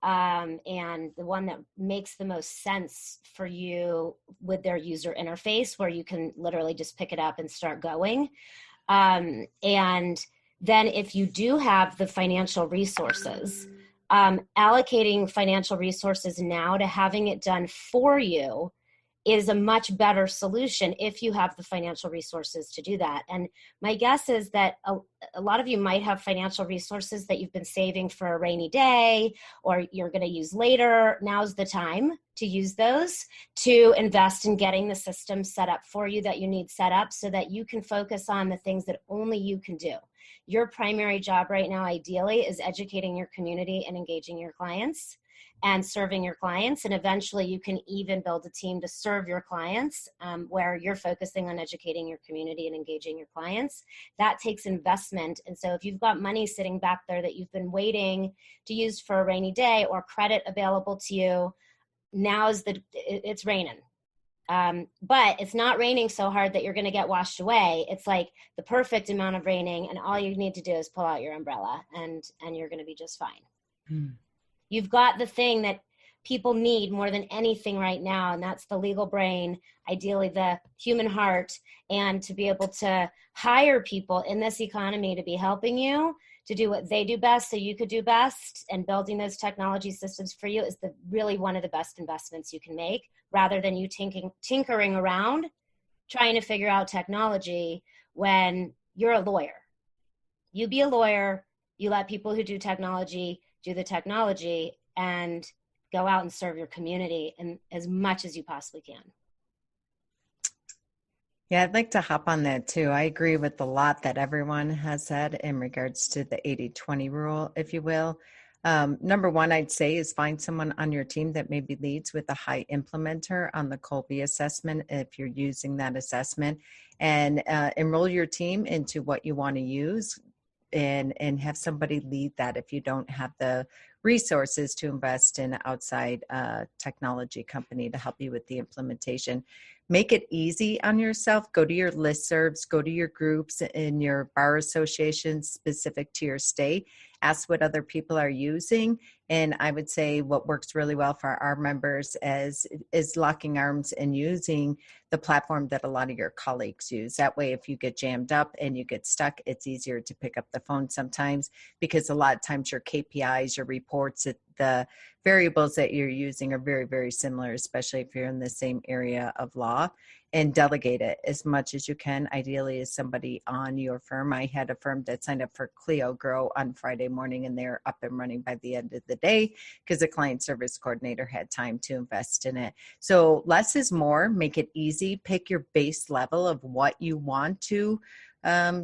And the one that makes the most sense for you with their user interface, where you can literally just pick it up and start going. And then if you do have the financial resources, allocating financial resources now to having it done for you is a much better solution if you have the financial resources to do that. And my guess is that a lot of you might have financial resources that you've been saving for a rainy day or you're going to use later. Now's the time to use those to invest in getting the system set up for you that you need set up so that you can focus on the things that only you can do. Your primary job right now, ideally, is educating your community and engaging your clients and serving your clients. And eventually you can even build a team to serve your clients where you're focusing on educating your community and engaging your clients. That takes investment. And so if you've got money sitting back there that you've been waiting to use for a rainy day or credit available to you, it's raining. But it's not raining so hard that you're going to get washed away. It's like the perfect amount of raining, and all you need to do is pull out your umbrella and you're going to be just fine. Mm. You've got the thing that people need more than anything right now, and that's the legal brain, ideally the human heart, and to be able to hire people in this economy to be helping you to do what they do best so you could do best, and building those technology systems for you is really one of the best investments you can make, rather than you tinkering around trying to figure out technology when you're a lawyer. You be a lawyer, you let people who do technology do the technology, and go out and serve your community and as much as you possibly can. Yeah, I'd like to hop on that too. I agree with a lot that everyone has said in regards to the 80-20 rule, if you will. Number one, I'd say is find someone on your team that maybe leads with a high implementer on the Colby assessment if you're using that assessment, and enroll your team into what you want to use. And have somebody lead that if you don't have the resources to invest in outside technology company to help you with the implementation. Make it easy on yourself. Go to your listservs, go to your groups in your bar associations specific to your state. Ask what other people are using. And I would say what works really well for our members is locking arms and using the platform that a lot of your colleagues use. That way, if you get jammed up and you get stuck, it's easier to pick up the phone sometimes, because a lot of times your KPIs, your reports, the variables that you're using are very, very similar, especially if you're in the same area of law. And delegate it as much as you can, ideally as somebody on your firm. I had a firm that signed up for Clio Grow on Friday morning, and they're up and running by the end of the day because the client service coordinator had time to invest in it. So less is more. Make it easy. Pick your base level of what you want to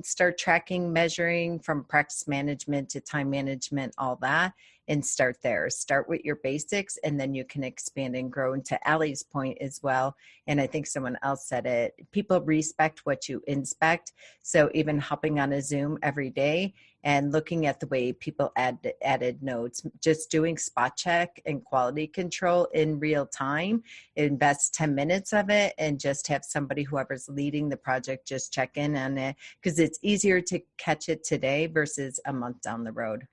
start tracking, measuring, from practice management to time management, all that, and start there. Start with your basics, and then you can expand and grow. And to Allie's point as well, and I think someone else said it, people respect what you inspect. So even hopping on a Zoom every day and looking at the way people added notes, just doing spot check and quality control in real time, invest 10 minutes of it, and just have somebody, whoever's leading the project, just check in on it, because it's easier to catch it today versus a month down the road.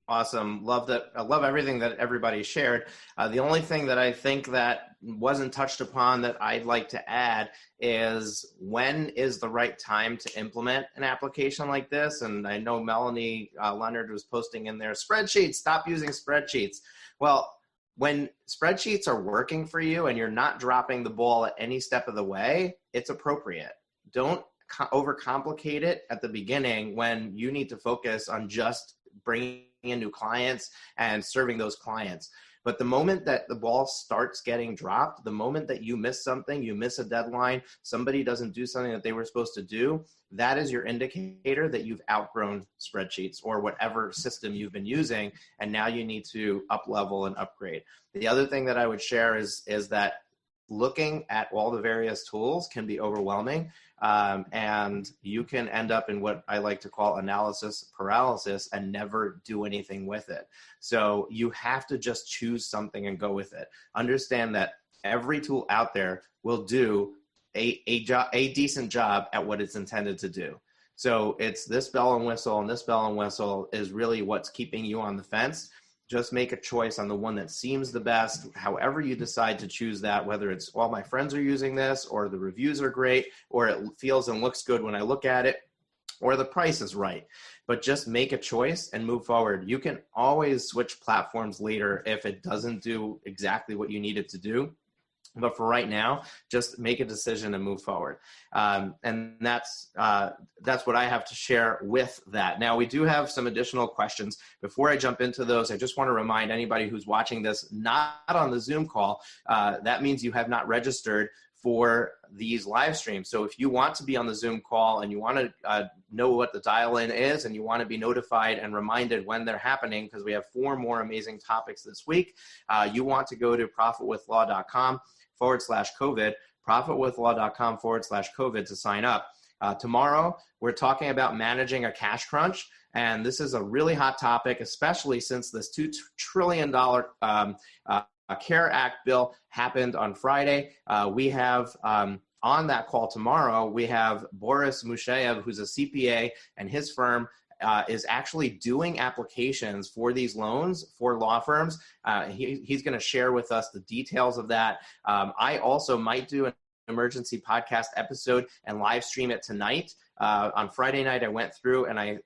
Awesome. Love that. I love everything that everybody shared. The only thing that I think that wasn't touched upon that I'd like to add is, when is the right time to implement an application like this? And I know Melanie, Leonard was posting in there, spreadsheets, stop using spreadsheets. Well, when spreadsheets are working for you and you're not dropping the ball at any step of the way, it's appropriate. Don't overcomplicate it at the beginning when you need to focus on just bringing in new clients and serving those clients. But the moment that the ball starts getting dropped, the moment that you miss something, you miss a deadline, somebody doesn't do something that they were supposed to do, that is your indicator that you've outgrown spreadsheets or whatever system you've been using, and now you need to up level and upgrade. The other thing that I would share is that looking at all the various tools can be overwhelming, and you can end up in what I like to call analysis paralysis and never do anything with it. So you have to just choose something and go with it. Understand that every tool out there will do a decent job at what it's intended to do. So it's this bell and whistle, and this bell and whistle is really what's keeping you on the fence. Just make a choice on the one that seems the best, however you decide to choose that, whether it's all my friends are using this, or the reviews are great, or it feels and looks good when I look at it, or the price is right. But just make a choice and move forward. You can always switch platforms later if it doesn't do exactly what you need it to do. But for right now, just make a decision and move forward. And that's what I have to share with that. Now, we do have some additional questions. Before I jump into those, I just want to remind anybody who's watching this not on the Zoom call, that means you have not registered for these live streams. So if you want to be on the Zoom call and you want to know what the dial-in is, and you want to be notified and reminded when they're happening, because we have 4 more amazing topics this week, you want to go to profitwithlaw.com/COVID, profitwithlaw.com/COVID to sign up. Tomorrow, we're talking about managing a cash crunch, and this is a really hot topic, especially since this $2 trillion CARE Act bill happened on Friday. We have on that call tomorrow, we have Boris Moshe, who's a CPA, and his firm is actually doing applications for these loans for law firms. He's going to share with us the details of that. I also might do an emergency podcast episode and live stream it tonight. On Friday night, I went through and I,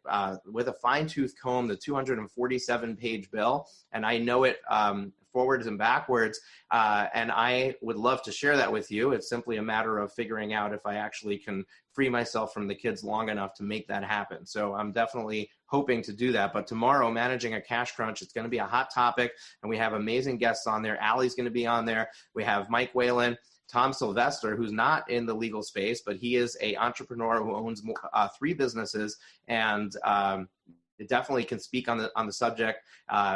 with a fine-tooth comb, the 247-page bill, and I know it forwards and backwards, and I would love to share that with you. It's simply a matter of figuring out if I actually can free myself from the kids long enough to make that happen. So I'm definitely hoping to do that. But tomorrow, managing a cash crunch, it's going to be a hot topic, and we have amazing guests on there. Allie's going to be on there. We have Mike Whalen, Tom Sylvester, who's not in the legal space, but he is an entrepreneur who owns 3 businesses, and definitely can speak on the subject.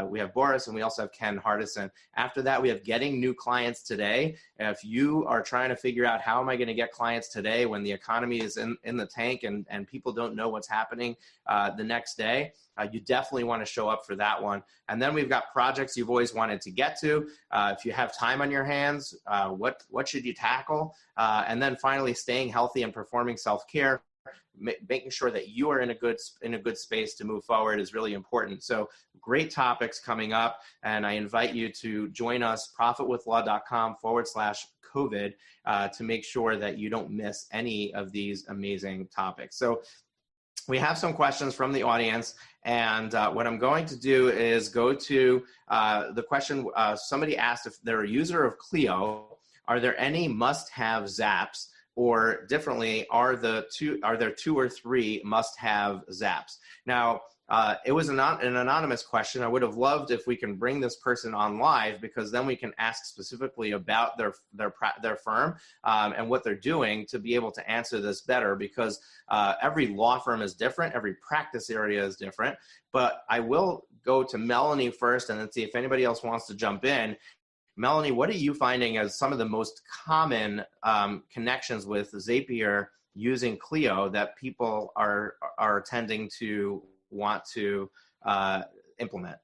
We have Boris, and we also have Ken Hardison. After that, we have getting new clients today. If you are trying to figure out how am I going to get clients today when the economy is in the tank and people don't know what's happening the next day, you definitely want to show up for that one. And then we've got projects you've always wanted to get to. If you have time on your hands, what should you tackle? And then finally, staying healthy and performing self-care, making sure that you are in a good space to move forward is really important. So great topics coming up, and I invite you to join us, profitwithlaw.com/COVID, to make sure that you don't miss any of these amazing topics. So we have some questions from the audience, and what I'm going to do is go to the question. Somebody asked if they're a user of Clio, are there any must-have zaps? Or differently, are there 2 or 3 must-have zaps? Now, it was an anonymous question. I would have loved if we can bring this person on live, because then we can ask specifically about their firm and what they're doing to be able to answer this better, because every law firm is different, every practice area is different. But I will go to Melanie first and then see if anybody else wants to jump in. Melanie, what are you finding as some of the most common connections with Zapier using Clio that people are tending to want to implement?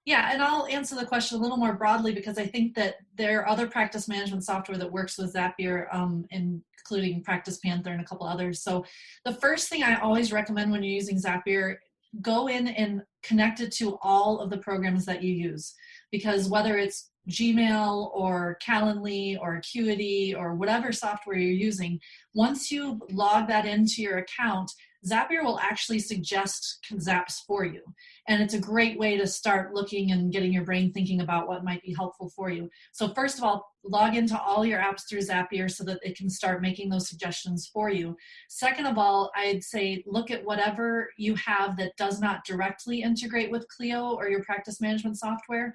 Yeah, and I'll answer the question a little more broadly, because I think that there are other practice management software that works with Zapier, including Practice Panther and a couple others. So the first thing I always recommend when you're using Zapier, go in and connect it to all of the programs that you use, because whether it's Gmail or Calendly or Acuity or whatever software you're using, once you log that into your account, Zapier will actually suggest zaps for you. And it's a great way to start looking and getting your brain thinking about what might be helpful for you. So first of all, log into all your apps through Zapier so that it can start making those suggestions for you. Second of all, I'd say look at whatever you have that does not directly integrate with Clio or your practice management software.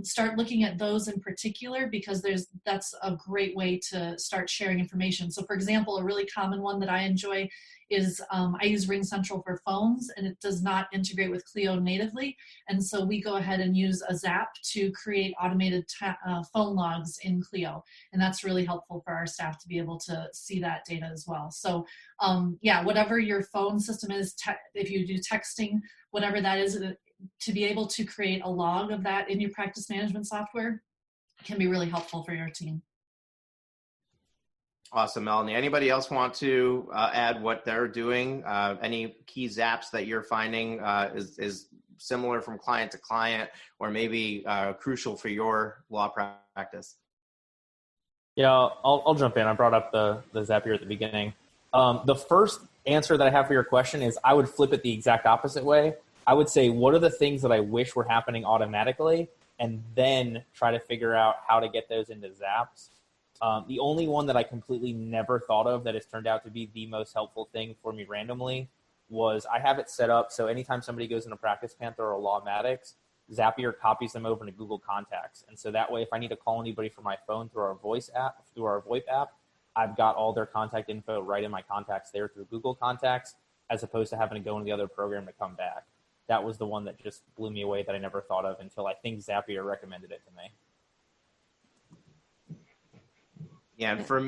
Start looking at those in particular, because that's a great way to start sharing information. So for example, a really common one that I enjoy is I use RingCentral for phones, and it does not integrate with Clio natively. And so we go ahead and use a Zap to create automated phone logs in Clio. And that's really helpful for our staff to be able to see that data as well. So yeah, whatever your phone system is, if you do texting, whatever that is, to be able to create a log of that in your practice management software can be really helpful for your team. Awesome, Melanie. Anybody else want to add what they're doing? Any key zaps that you're finding is similar from client to client, or maybe crucial for your law practice? Yeah, I'll jump in. I brought up the Zapier at the beginning. The first answer that I have for your question is I would flip it the exact opposite way. I would say, what are the things that I wish were happening automatically, and then try to figure out how to get those into zaps. The only one that I completely never thought of that has turned out to be the most helpful thing for me randomly was I have it set up so anytime somebody goes into Practice Panther or Lawmatics, Zapier copies them over to Google Contacts. And so that way, if I need to call anybody from my phone through our VoIP app, I've got all their contact info right in my contacts there through Google Contacts, as opposed to having to go into the other program to come back. That was the one that just blew me away that I never thought of until I think Zapier recommended it to me. Yeah, and for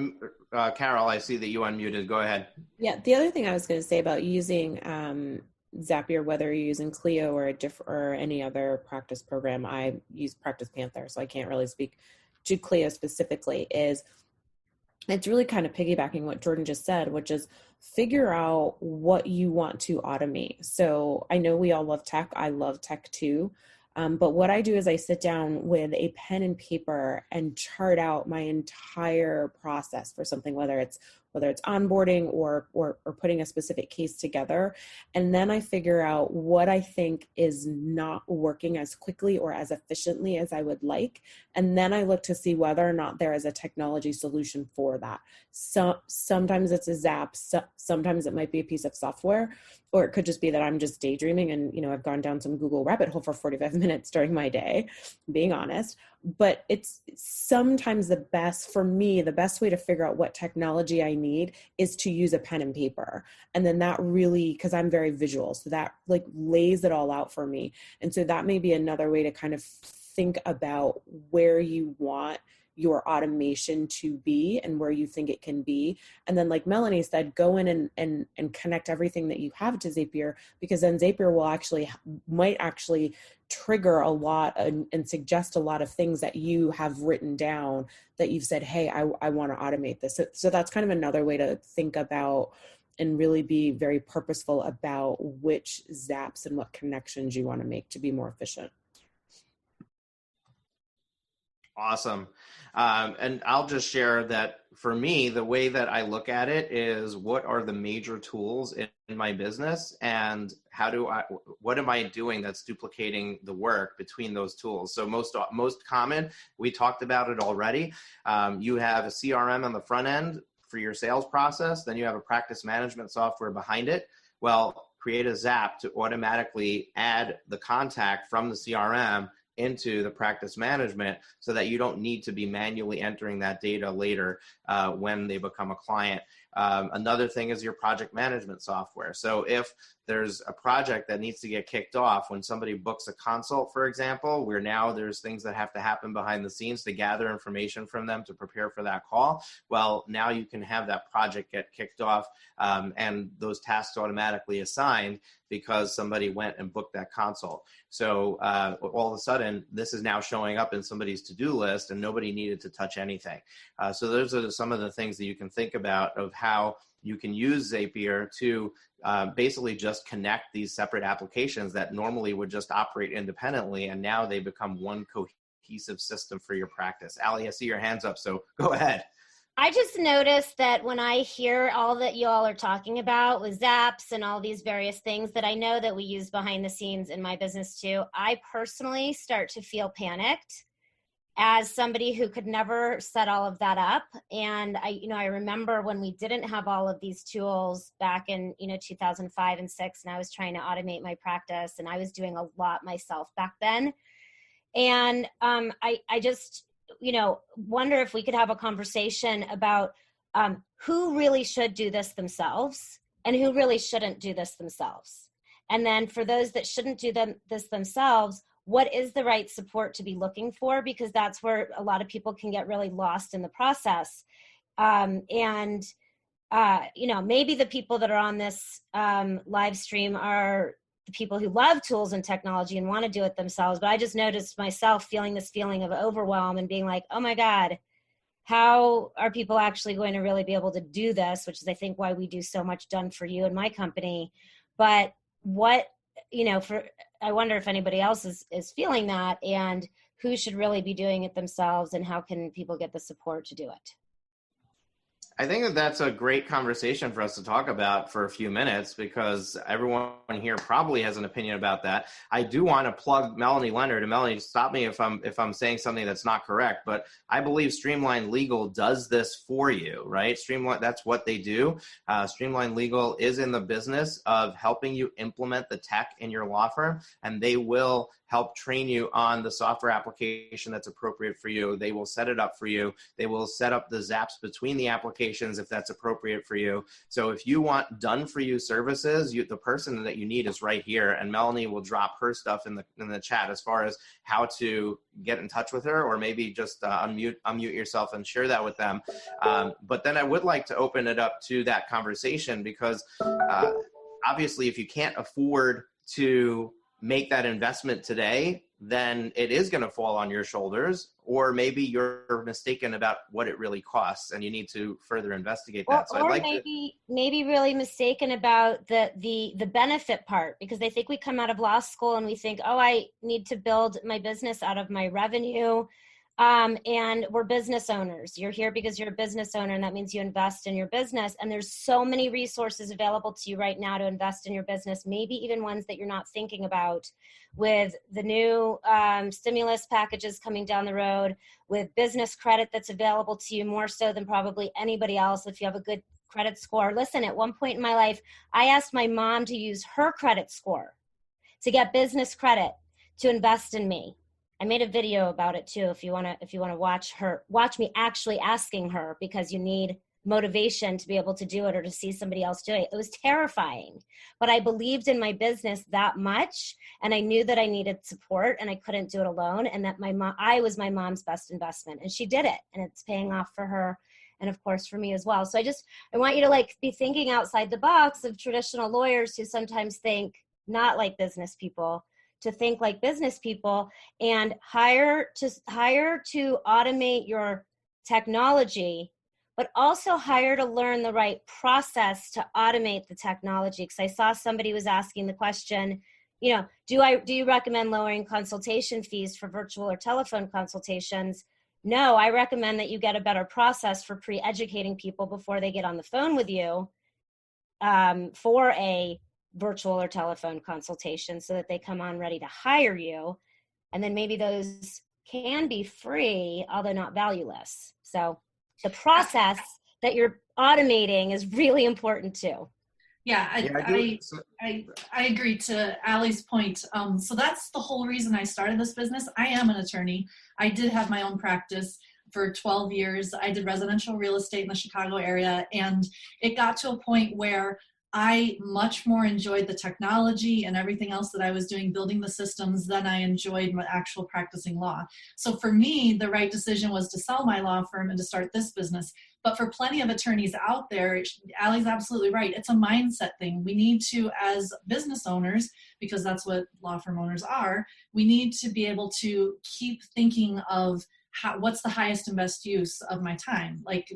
Carol, I see that you unmuted. Go ahead. Yeah, the other thing I was going to say about using Zapier, whether you're using Clio or any other practice program, I use Practice Panther, so I can't really speak to Clio specifically, is it's really kind of piggybacking what Jordan just said, which is figure out what you want to automate. So I know we all love tech. I love tech too. But what I do is I sit down with a pen and paper and chart out my entire process for something, whether it's onboarding or putting a specific case together. And then I figure out what I think is not working as quickly or as efficiently as I would like. And then I look to see whether or not there is a technology solution for that. So sometimes it's a Zap, sometimes it might be a piece of software, or it could just be that I'm just daydreaming and, I've gone down some Google rabbit hole for 45 minutes during my day, being honest. But it's sometimes the best way to figure out what technology I need is to use a pen and paper. And then that really, because I'm very visual, so that like lays it all out for me. And so that may be another way to kind of think about where you want your automation to be and where you think it can be. And then like Melanie said, go in and connect everything that you have to Zapier, because then Zapier might actually trigger a lot and suggest a lot of things that you have written down that you've said, hey, I want to automate this. So that's kind of another way to think about and really be very purposeful about which zaps and what connections you want to make to be more efficient. Awesome. And I'll just share that for me, the way that I look at it is what are the major tools in my business and what am I doing that's duplicating the work between those tools? So most common, we talked about it already. You have a CRM on the front end for your sales process. Then you have a practice management software behind it. Well, create a Zap to automatically add the contact from the CRM into the practice management so that you don't need to be manually entering that data later when they become a client. Another thing is your project management software. So if there's a project that needs to get kicked off when somebody books a consult, for example, where now there's things that have to happen behind the scenes to gather information from them to prepare for that call. Well, now you can have that project get kicked off and those tasks automatically assigned because somebody went and booked that consult. So all of a sudden, this is now showing up in somebody's to-do list and nobody needed to touch anything. So those are some of the things that you can think about of how you can use Zapier to basically just connect these separate applications that normally would just operate independently, and now they become one cohesive system for your practice. Allie, I see your hands up, so go ahead. I just noticed that when I hear all that you all are talking about with Zaps and all these various things that I know that we use behind the scenes in my business too, I personally start to feel panicked as somebody who could never set all of that up. And I remember when we didn't have all of these tools back in, 2005 and 2006, and I was trying to automate my practice, and I was doing a lot myself back then. And I just, wonder if we could have a conversation about who really should do this themselves and who really shouldn't do this themselves. And then for those that shouldn't do this themselves, what is the right support to be looking for? Because that's where a lot of people can get really lost in the process. Maybe the people that are on this live stream are the people who love tools and technology and want to do it themselves. But I just noticed myself feeling this feeling of overwhelm and being like, oh my God, how are people actually going to really be able to do this? Which is, I think, why we do so much done for you in my company. But I wonder if anybody else is feeling that, and who should really be doing it themselves, and how can people get the support to do it? I think that that's a great conversation for us to talk about for a few minutes, because everyone here probably has an opinion about that. I do want to plug Melanie Leonard, and Melanie, stop me if I'm saying something that's not correct, but I believe Streamline Legal does this for you, right? That's what they do. Streamline Legal is in the business of helping you implement the tech in your law firm, and they will help train you on the software application that's appropriate for you. They will set it up for you. They will set up the Zaps between the applications if that's appropriate for you. So if you want done for you services, the person that you need is right here, and Melanie will drop her stuff in the chat as far as how to get in touch with her, or maybe just unmute yourself and share that with them. But then I would like to open it up to that conversation, because obviously if you can't afford to make that investment today, then it is going to fall on your shoulders, or maybe you're mistaken about what it really costs and you need to further investigate that. Maybe really mistaken about the benefit part, because I think we come out of law school and we think, oh, I need to build my business out of my revenue. And we're business owners. You're here because you're a business owner, and that means you invest in your business. And there's so many resources available to you right now to invest in your business, maybe even ones that you're not thinking about, with the new stimulus packages coming down the road, with business credit that's available to you more so than probably anybody else if you have a good credit score. Listen, at one point in my life, I asked my mom to use her credit score to get business credit to invest in me. I made a video about it too. If you want to watch me actually asking her, because you need motivation to be able to do it or to see somebody else do it. It was terrifying, but I believed in my business that much. And I knew that I needed support and I couldn't do it alone. And that I was my mom's best investment, and she did it, and it's paying off for her. And of course for me as well. So I want you to like be thinking outside the box of traditional lawyers who sometimes think not like business people, to think like business people, and hire to automate your technology, but also hire to learn the right process to automate the technology. Because I saw somebody was asking the question, do you recommend lowering consultation fees for virtual or telephone consultations? No, I recommend that you get a better process for pre-educating people before they get on the phone with you for a virtual or telephone consultation, so that they come on ready to hire you. And then maybe those can be free, although not valueless. So the process that you're automating is really important too. Yeah, I agree to Allie's point. So that's the whole reason I started this business. I am an attorney. I did have my own practice for 12 years. I did residential real estate in the Chicago area, and it got to a point where I much more enjoyed the technology and everything else that I was doing, building the systems, than I enjoyed my actual practicing law. So for me, the right decision was to sell my law firm and to start this business. But for plenty of attorneys out there, Allie's absolutely right. It's a mindset thing. We need to, as business owners, because that's what law firm owners are, we need to be able to keep thinking of what's the highest and best use of my time. Like,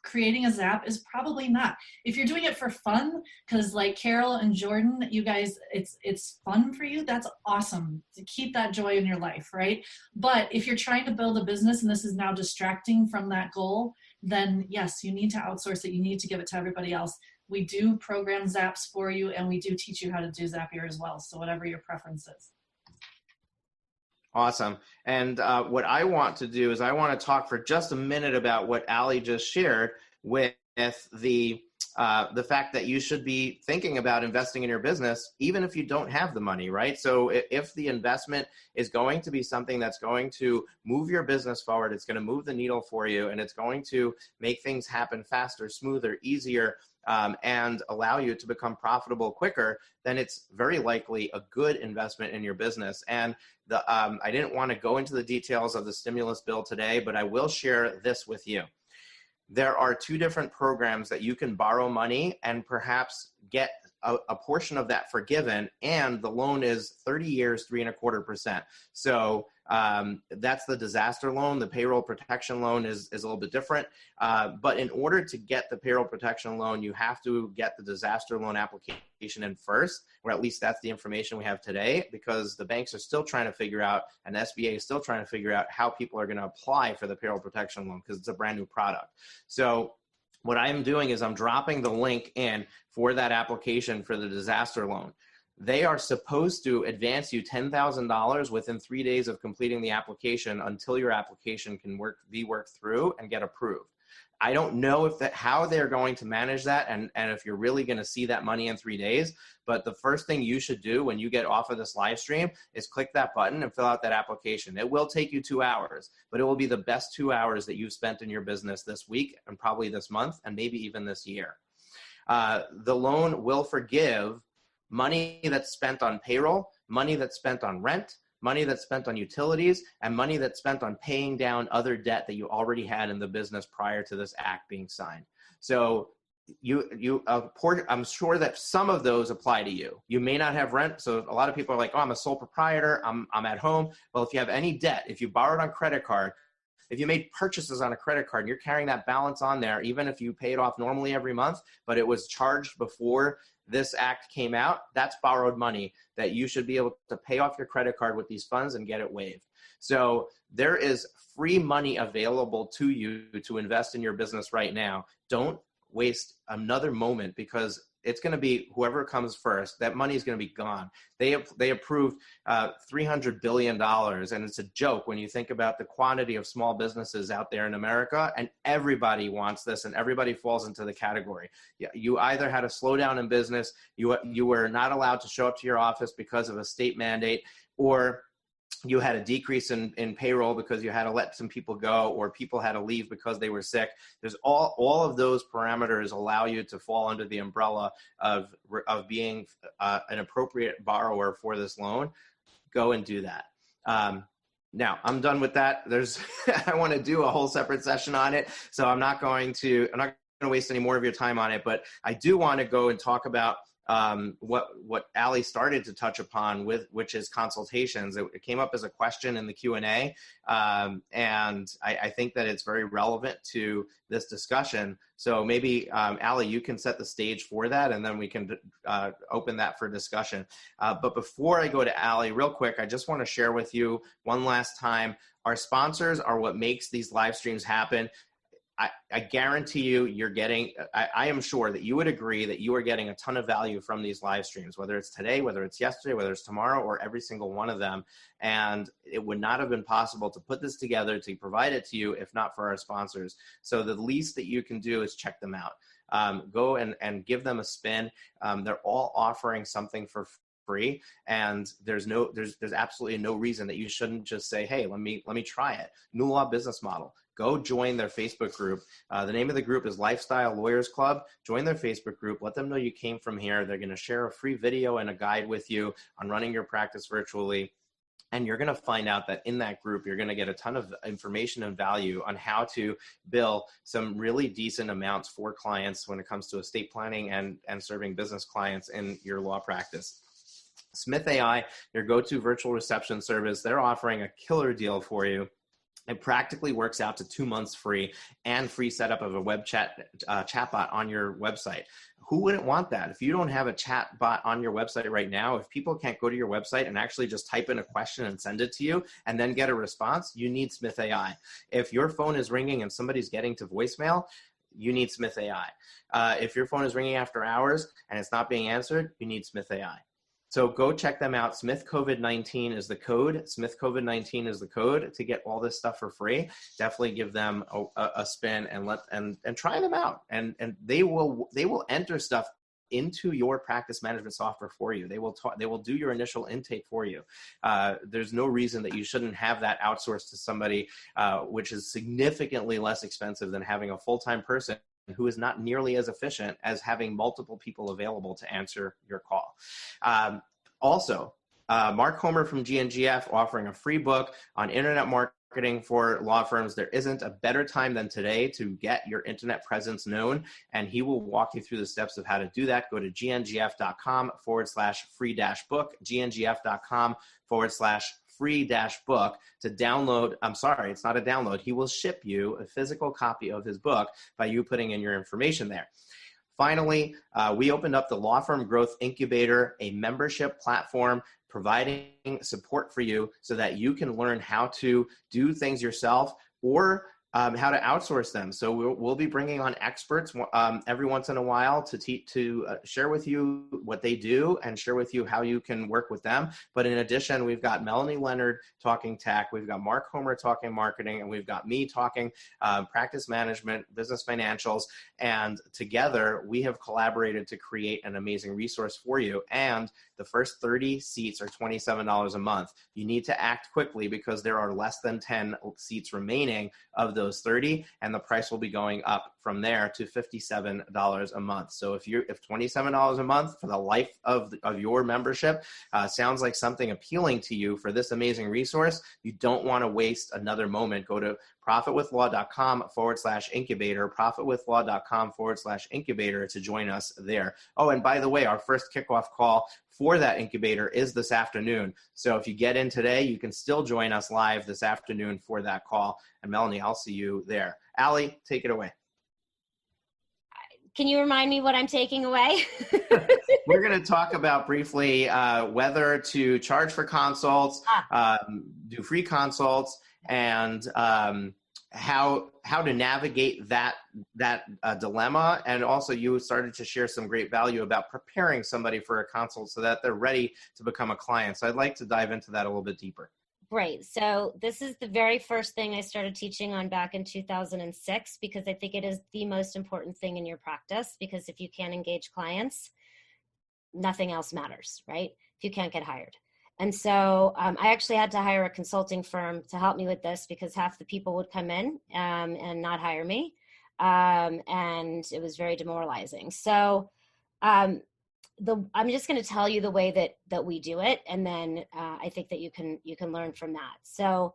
creating a Zap is probably not. If you're doing it for fun, because like Carol and Jordan, you guys, it's fun for you, that's awesome. To keep that joy in your life, right? But if you're trying to build a business and this is now distracting from that goal, then yes, you need to outsource it. You need to give it to everybody else. We do program Zaps for you, and we do teach you how to do Zapier as well. So whatever your preference is. Awesome. And what I want to do is I want to talk for just a minute about what Allie just shared with the fact that you should be thinking about investing in your business, even if you don't have the money, right? So if the investment is going to be something that's going to move your business forward, it's going to move the needle for you, and it's going to make things happen faster, smoother, easier, and allow you to become profitable quicker, then it's very likely a good investment in your business. And I didn't want to go into the details of the stimulus bill today, but I will share this with you. There are two different programs that you can borrow money and perhaps get a portion of that forgiven, and the loan is 30 years, 3.25%. So that's the disaster loan. The payroll protection loan is a little bit different. But in order to get the payroll protection loan, you have to get the disaster loan application in first, or at least that's the information we have today, because the banks are still trying to figure out, and SBA is still trying to figure out how people are going to apply for the payroll protection loan, because it's a brand new product. So what I'm doing is I'm dropping the link in for that application for the disaster loan. They are supposed to advance you $10,000 within 3 days of completing the application until your application can be worked through and get approved. I don't know how they're going to manage that and if you're really going to see that money in 3 days, but the first thing you should do when you get off of this live stream is click that button and fill out that application. It will take you 2 hours, but it will be the best 2 hours that you've spent in your business this week and probably this month and maybe even this year. The loan will forgive money that's spent on payroll, money that's spent on rent, money that's spent on utilities, and money that's spent on paying down other debt that you already had in the business prior to this act being signed. So I'm sure that some of those apply to you. You may not have rent. So a lot of people are like, oh, I'm a sole proprietor. I'm at home. Well, if you have any debt, if you borrowed on credit card, if you made purchases on a credit card and you're carrying that balance on there, even if you pay it off normally every month, but it was charged before this act came out, that's borrowed money that you should be able to pay off your credit card with these funds and get it waived. So there is free money available to you to invest in your business right now. Don't waste another moment, because it's going to be whoever comes first. That money is going to be gone. They approved $300 billion, and it's a joke when you think about the quantity of small businesses out there in America, and everybody wants this, and everybody falls into the category. You either had a slowdown in business, you were not allowed to show up to your office because of a state mandate, or you had a decrease in payroll because you had to let some people go, or people had to leave because they were sick. There's all of those parameters allow you to fall under the umbrella of being an appropriate borrower for this loan. Go and do that. Now I'm done with that. I want to do a whole separate session on it, so I'm not going to waste any more of your time on it, but I do want to go and talk about what Ali started to touch upon, which is consultations. It came up as a question in the Q&A, and I think that it's very relevant to this discussion. So maybe, Ali, you can set the stage for that, and then we can open that for discussion. But before I go to Ali, real quick, I just want to share with you one last time, our sponsors are what makes these live streams happen. I guarantee you, I am sure that you would agree that you are getting a ton of value from these live streams, whether it's today, whether it's yesterday, whether it's tomorrow, or every single one of them. And it would not have been possible to put this together, to provide it to you, if not for our sponsors. So the least that you can do is check them out. Go and give them a spin. They're all offering something for free, and there's absolutely no reason that you shouldn't just say, hey, let me try it. New Law Business Model. Go join their Facebook group. The name of the group is Lifestyle Lawyers Club. Join their Facebook group. Let them know you came from here. They're going to share a free video and a guide with you on running your practice virtually. And you're going to find out that in that group, you're going to get a ton of information and value on how to bill some really decent amounts for clients when it comes to estate planning and serving business clients in your law practice. Smith AI, your go-to virtual reception service, they're offering a killer deal for you. It practically works out to 2 months free and free setup of a web chatbot on your website. Who wouldn't want that? If you don't have a chatbot on your website right now, if people can't go to your website and actually just type in a question and send it to you and then get a response, you need Smith AI. If your phone is ringing and somebody's getting to voicemail, you need Smith AI. If your phone is ringing after hours and it's not being answered, you need Smith AI. So go check them out. Smith COVID-19 is the code. Smith COVID-19 is the code to get all this stuff for free. Definitely give them a spin and try them out. And they will enter stuff into your practice management software for you. They will do your initial intake for you. There's no reason that you shouldn't have that outsourced to somebody, which is significantly less expensive than having a full-time person who is not nearly as efficient as having multiple people available to answer your call. Also, Mark Homer from GNGF offering a free book on internet marketing for law firms. There isn't a better time than today to get your internet presence known, and he will walk you through the steps of how to do that. Go to gngf.com/free-book, gngf.com/free-book to download. I'm sorry, it's not a download. He will ship you a physical copy of his book by you putting in your information there. Finally, we opened up the Law Firm Growth Incubator, a membership platform providing support for you so that you can learn how to do things yourself or how to outsource them. So we'll be bringing on experts every once in a while to share with you what they do and share with you how you can work with them. But in addition, we've got Melanie, Leonard talking tech, we've got Mark Homer talking marketing, and we've got me talking practice management, business financials, and together we have collaborated to create an amazing resource for you. And the first 30 seats are $27 a month. You need to act quickly because there are less than 10 seats remaining of those 30, and the price will be going up from there to $57 a month. So if $27 a month for the life of your membership sounds like something appealing to you for this amazing resource, you don't want to waste another moment. Go to profitwithlaw.com/incubator, profitwithlaw.com/incubator to join us there. Oh, and by the way, our first kickoff call for that incubator is this afternoon. So if you get in today, you can still join us live this afternoon for that call. And Melanie, I'll see you there. Ali, take it away. Can you remind me what I'm taking away? We're going to talk about briefly whether to charge for consults, do free consults, and how to navigate that dilemma. And also you started to share some great value about preparing somebody for a consult so that they're ready to become a client. So I'd like to dive into that a little bit deeper. Great. So this is the very first thing I started teaching on back in 2006, because I think it is the most important thing in your practice, because if you can't engage clients, nothing else matters, right? If you can't get hired. And so I actually had to hire a consulting firm to help me with this because half the people would come in and not hire me. And it was very demoralizing. So I'm just going to tell you the way that we do it. And then I think that you can learn from that. So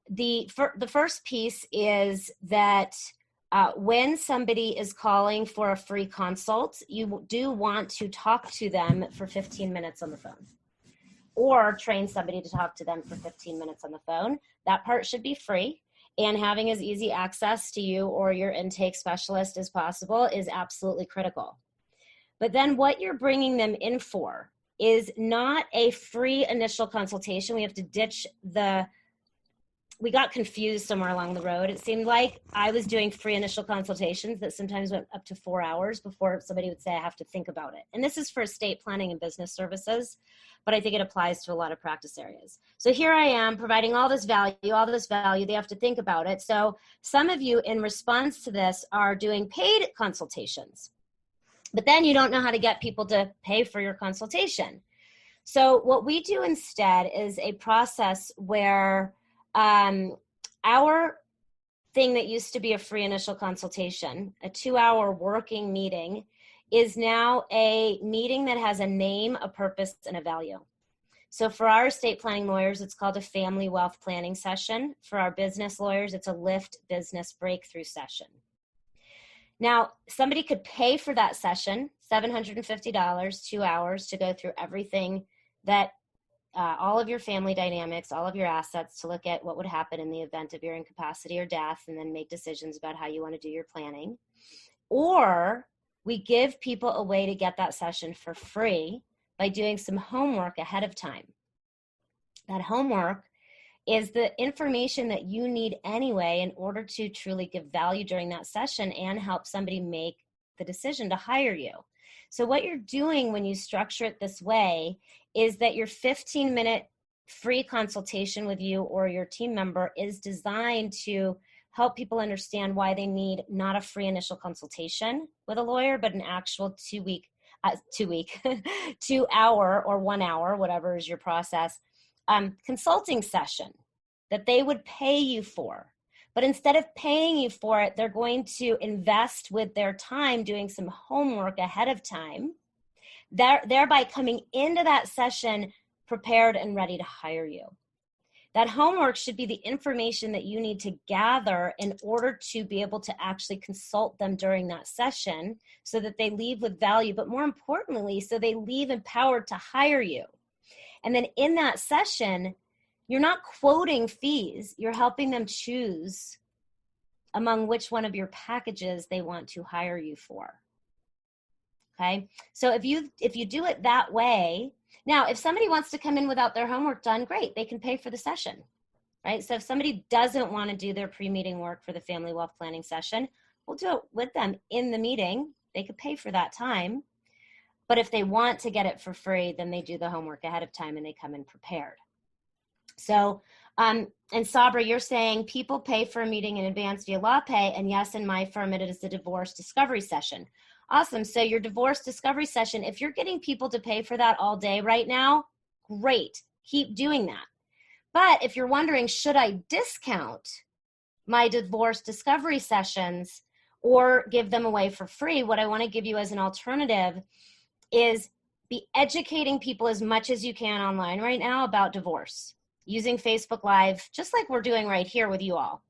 the first piece is that when somebody is calling for a free consult, you do want to talk to them for 15 minutes on the phone, or train somebody to talk to them for 15 minutes on the phone. That part should be free, and having as easy access to you or your intake specialist as possible is absolutely critical. But then what you're bringing them in for is not a free initial consultation. We have to ditch we got confused somewhere along the road. It seemed like I was doing free initial consultations that sometimes went up to 4 hours before somebody would say, I have to think about it. And this is for estate planning and business services, but I think it applies to a lot of practice areas. So here I am providing all this value, they have to think about it. So some of you in response to this are doing paid consultations, but then you don't know how to get people to pay for your consultation. So what we do instead is a process where our thing that used to be a free initial consultation, a 2-hour working meeting, is now a meeting that has a name, a purpose, and a value. So for our estate planning lawyers, it's called a family wealth planning session. For our business lawyers, it's a lift business breakthrough session. Now, somebody could pay for that session, $750, 2 hours, to go through everything that all of your family dynamics, all of your assets, to look at what would happen in the event of your incapacity or death, and then make decisions about how you want to do your planning. Or we give people a way to get that session for free by doing some homework ahead of time. That homework is the information that you need anyway in order to truly give value during that session and help somebody make the decision to hire you. So what you're doing when you structure it this way is that your 15-minute free consultation with you or your team member is designed to help people understand why they need not a free initial consultation with a lawyer, but an actual 2 hour or 1 hour, whatever is your process, consulting session that they would pay you for. But instead of paying you for it, they're going to invest with their time doing some homework ahead of time, thereby coming into that session prepared and ready to hire you. That homework should be the information that you need to gather in order to be able to actually consult them during that session so that they leave with value, but more importantly, so they leave empowered to hire you. And then in that session, you're not quoting fees, you're helping them choose among which one of your packages they want to hire you for. Okay, so if you do it that way, now if somebody wants to come in without their homework done, great, they can pay for the session, right? So if somebody doesn't want to do their pre-meeting work for the family wealth planning session, we'll do it with them in the meeting. They could pay for that time. But if they want to get it for free, then they do the homework ahead of time and they come in prepared. So, and Sabra, you're saying people pay for a meeting in advance via LawPay, and yes, in my firm, it is the divorce discovery session. Awesome. So your divorce discovery session, if you're getting people to pay for that all day right now, great. Keep doing that. But if you're wondering, should I discount my divorce discovery sessions or give them away for free, what I want to give you as an alternative is be educating people as much as you can online right now about divorce, using Facebook Live, just like we're doing right here with you all.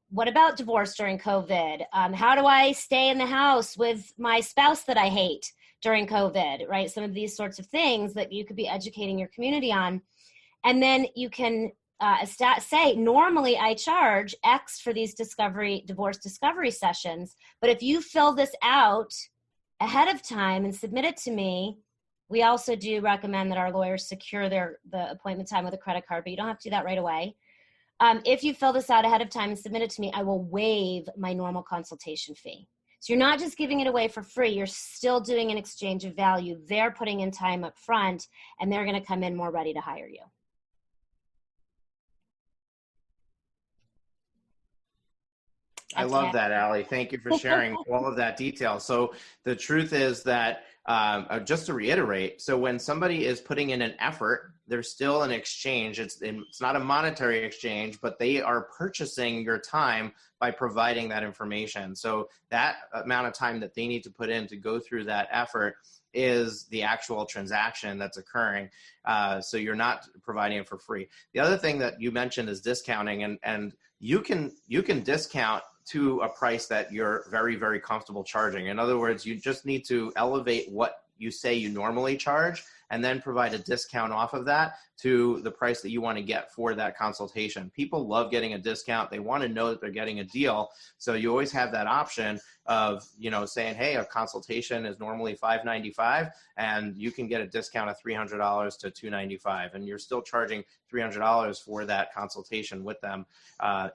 What about divorce during COVID? How do I stay in the house with my spouse that I hate during COVID, right? Some of these sorts of things that you could be educating your community on. And then you can say, normally I charge X for these divorce discovery sessions, but if you fill this out ahead of time and submit it to me, we also do recommend that our lawyers secure the appointment time with a credit card, but you don't have to do that right away. If you fill this out ahead of time and submit it to me, I will waive my normal consultation fee. So you're not just giving it away for free, you're still doing an exchange of value. They're putting in time up front, and they're going to come in more ready to hire you. I love that, Allie. Thank you for sharing all of that detail. So the truth is that, just to reiterate, so when somebody is putting in an effort, there's still an exchange. It's not a monetary exchange, but they are purchasing your time by providing that information. So that amount of time that they need to put in to go through that effort is the actual transaction that's occurring. So you're not providing it for free. The other thing that you mentioned is discounting, and you can discount to a price that you're very, very comfortable charging. In other words, you just need to elevate what you say you normally charge and then provide a discount off of that to the price that you want to get for that consultation. People love getting a discount. They want to know that they're getting a deal. So you always have that option of, saying, hey, a consultation is normally $595 and you can get a discount of $300 to $295, and you're still charging $300 for that consultation with them.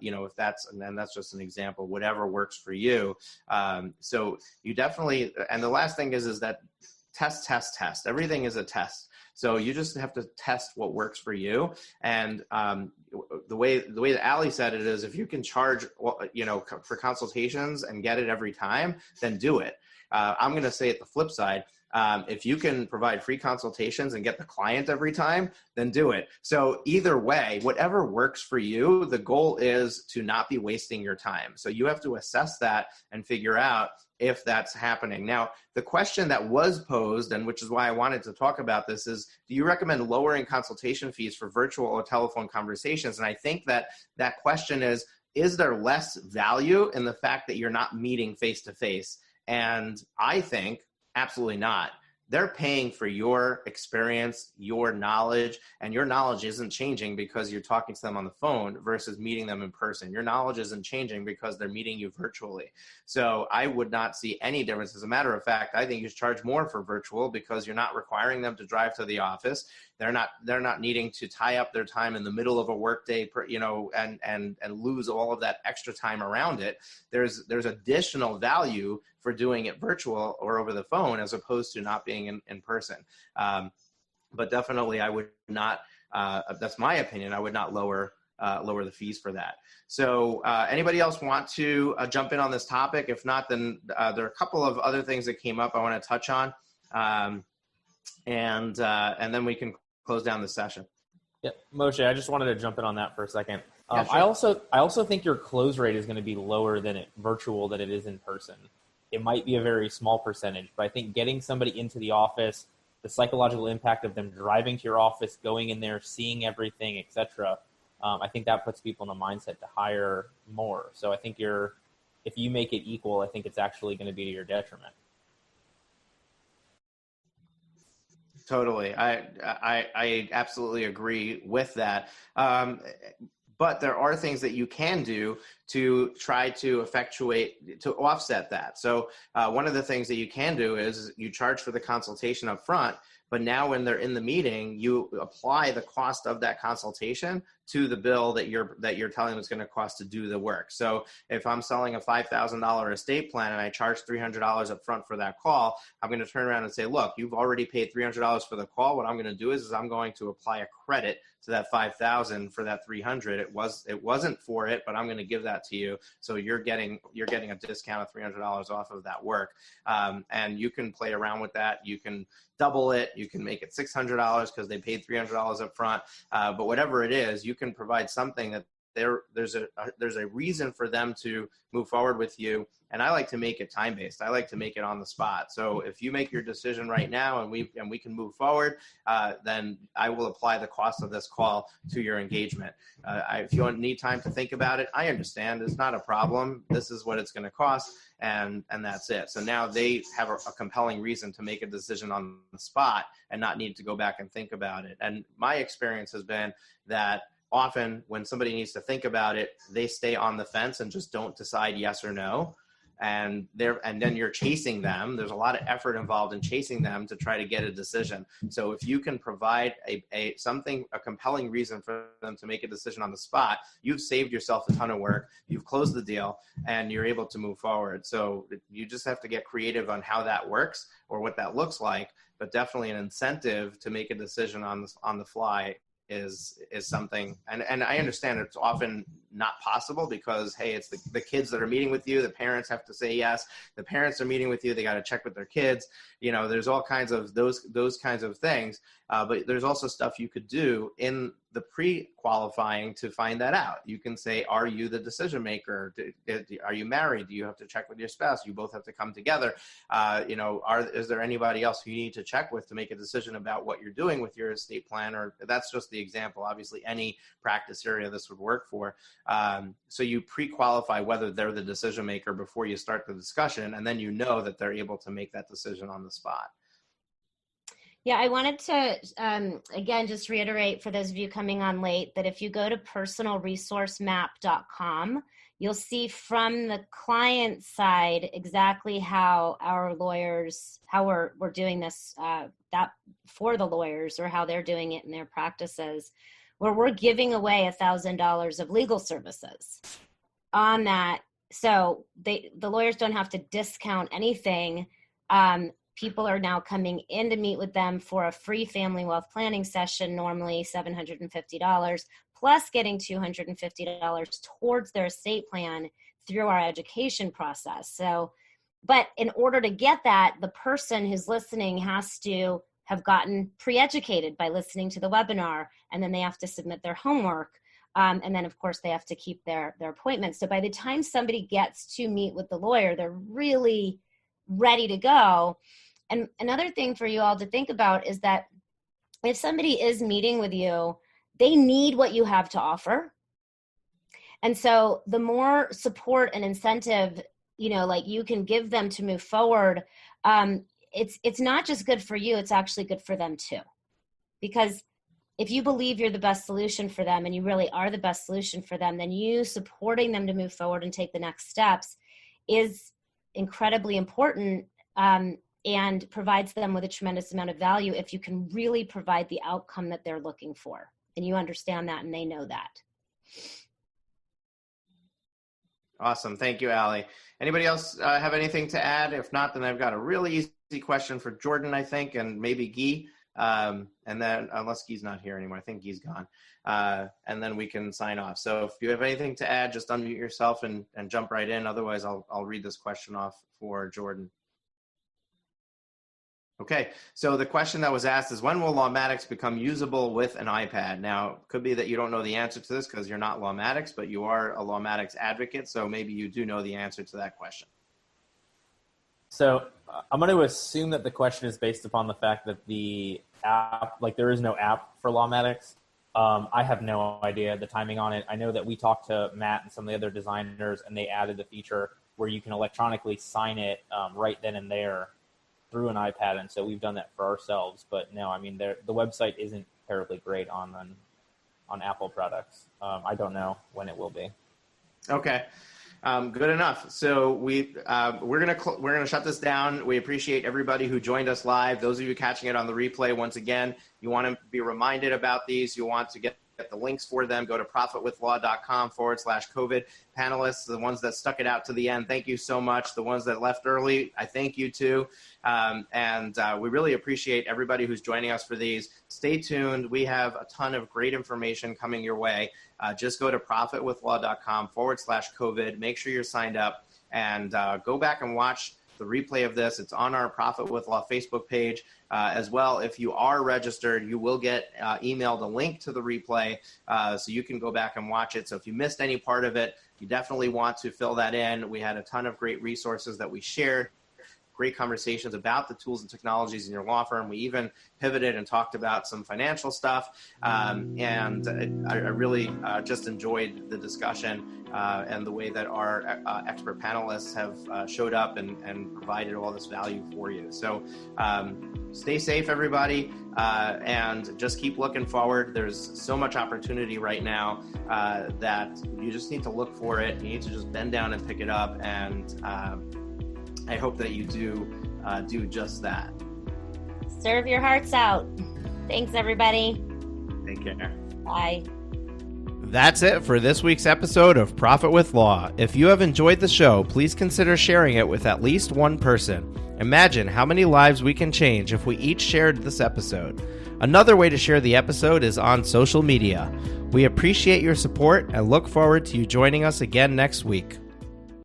If that's, and then that's just an example, whatever works for you. So you definitely, and the last thing is that test. Everything is a test. So you just have to test what works for you. And the way that Allie said it is, if you can charge, for consultations and get it every time, then do it. I'm going to say it the flip side. If you can provide free consultations and get the client every time, then do it. So either way, whatever works for you, the goal is to not be wasting your time. So you have to assess that and figure out if that's happening. Now, the question that was posed, and which is why I wanted to talk about this, is, do you recommend lowering consultation fees for virtual or telephone conversations? And I think that question is there less value in the fact that you're not meeting face-to-face? And I think absolutely not. They're paying for your experience, your knowledge, and your knowledge isn't changing because you're talking to them on the phone versus meeting them in person. Your knowledge isn't changing because they're meeting you virtually. So I would not see any difference. As a matter of fact, I think you should charge more for virtual because you're not requiring them to drive to the office. They're not needing to tie up their time in the middle of a workday, and lose all of that extra time around it. There's additional value for doing it virtual or over the phone as opposed to not being in person. But definitely I would not, that's my opinion, I would not lower the fees for that. So anybody else want to jump in on this topic? If not, then there are a couple of other things that came up I want to touch on. And then we can close down the session. Yeah, Moshe, I just wanted to jump in on that for a second. Yeah, sure. I also think your close rate is going to be lower than virtual than it is in person. It might be a very small percentage, but I think getting somebody into the office, the psychological impact of them driving to your office, going in there, seeing everything, etc. I think that puts people in a mindset to hire more. So I think if you make it equal, I think it's actually going to be to your detriment. Totally. I absolutely agree with that. But there are things that you can do to try to offset that. So one of the things that you can do is you charge for the consultation up front, but now when they're in the meeting, you apply the cost of that consultation to the bill that you're telling them it's going to cost to do the work. So if I'm selling a $5,000 estate plan and I charge $300 up front for that call, I'm going to turn around and say, look, you've already paid $300 for the call. What I'm going to do is I'm going to apply a credit to that $5,000 for that $300. It wasn't for it, but I'm going to give that to you. So you're getting a discount of $300 off of that work. And you can play around with that. You can double it. You can make it $600 because they paid $300 up front. But whatever it is, you can provide something that there's a reason for them to move forward with you. And I like to make it time-based. I like to make it on the spot. So if you make your decision right now and we can move forward, then I will apply the cost of this call to your engagement. If you need time to think about it, I understand. It's not a problem. This is what it's going to cost, and that's it. So now they have a compelling reason to make a decision on the spot and not need to go back and think about it. And my experience has been that often when somebody needs to think about it, they stay on the fence and just don't decide yes or no. And then you're chasing them. There's a lot of effort involved in chasing them to try to get a decision. So if you can provide a compelling reason for them to make a decision on the spot, you've saved yourself a ton of work, you've closed the deal, and you're able to move forward. So you just have to get creative on how that works or what that looks like, but definitely an incentive to make a decision on the fly is something, and I understand it's often not possible because, hey, it's the kids that are meeting with you, the parents have to say yes, the parents are meeting with you, they got to check with their kids, there's all kinds of those kinds of things, but there's also stuff you could do in the pre-qualifying to find that out. You can say, are you the decision maker? Are you married? Do you have to check with your spouse? You both have to come together. Is there anybody else who you need to check with to make a decision about what you're doing with your estate plan? Or that's just the example. Obviously, any practice area this would work for. So you pre-qualify whether they're the decision maker before you start the discussion, and then that they're able to make that decision on the spot. Yeah, I wanted to, again, just reiterate for those of you coming on late that if you go to personalresourcemap.com, you'll see from the client side exactly how our lawyers, how we're doing this that for the lawyers, or how they're doing it in their practices, where we're giving away $1,000 of legal services on that. So the lawyers don't have to discount anything. People are now coming in to meet with them for a free family wealth planning session, normally $750, plus getting $250 towards their estate plan through our education process. So, but in order to get that, the person who's listening has to have gotten pre-educated by listening to the webinar, and then they have to submit their homework. And then, of course, they have to keep their appointment. So by the time somebody gets to meet with the lawyer, they're really ready to go. And another thing for you all to think about is that if somebody is meeting with you, they need what you have to offer. And so the more support and incentive, like you can give them to move forward, it's not just good for you, it's actually good for them too. Because if you believe you're the best solution for them, and you really are the best solution for them, then you supporting them to move forward and take the next steps is incredibly important, and provides them with a tremendous amount of value if you can really provide the outcome that they're looking for. And you understand that, and they know that. Awesome. Thank you, Allie. Anybody else have anything to add? If not, then I've got a really easy question for Jordan, I think, and maybe Guy. And then, unless Guy's not here anymore, I think Guy's gone. And then we can sign off. So if you have anything to add, just unmute yourself and jump right in. Otherwise, I'll read this question off for Jordan. Okay, so the question that was asked is, when will Lawmatics become usable with an iPad? Now, it could be that you don't know the answer to this because you're not Lawmatics, but you are a Lawmatics advocate, so maybe you do know the answer to that question. So I'm going to assume that the question is based upon the fact that the app, there is no app for Lawmatics. I have no idea the timing on it. I know that we talked to Matt and some of the other designers, and they added the feature where you can electronically sign it right then and there through an iPad, and so we've done that for ourselves. But no, I mean, the website isn't terribly great on Apple products. I don't know when it will be. Okay, good enough. So we're gonna shut this down. We appreciate everybody who joined us live. Those of you catching it on the replay, once again, you want to be reminded about these. You want to get the links for them. Go to profitwithlaw.com/COVID. Panelists, the ones that stuck it out to the end, thank you so much. The ones that left early, I thank you too. And we really appreciate everybody who's joining us for these. Stay tuned. We have a ton of great information coming your way. Just go to profitwithlaw.com/COVID. Make sure you're signed up, and go back and watch the replay of this. It's on our Profit with Law Facebook page. As well, if you are registered, you will get emailed a link to the replay, so you can go back and watch it. So if you missed any part of it, you definitely want to fill that in. We had a ton of great resources that we shared, great conversations about the tools and technologies in your law firm. We even pivoted and talked about some financial stuff, and I really just enjoyed the discussion and the way that our expert panelists have showed up and provided all this value for you. So stay safe, everybody, and just keep looking forward. There's so much opportunity right now that you just need to look for it. You need to just bend down and pick it up, and I hope that you do just that. Serve your hearts out. Thanks, everybody. Take care. Bye. That's it for this week's episode of Profit with Law. If you have enjoyed the show, please consider sharing it with at least one person. Imagine how many lives we can change if we each shared this episode. Another way to share the episode is on social media. We appreciate your support and look forward to you joining us again next week.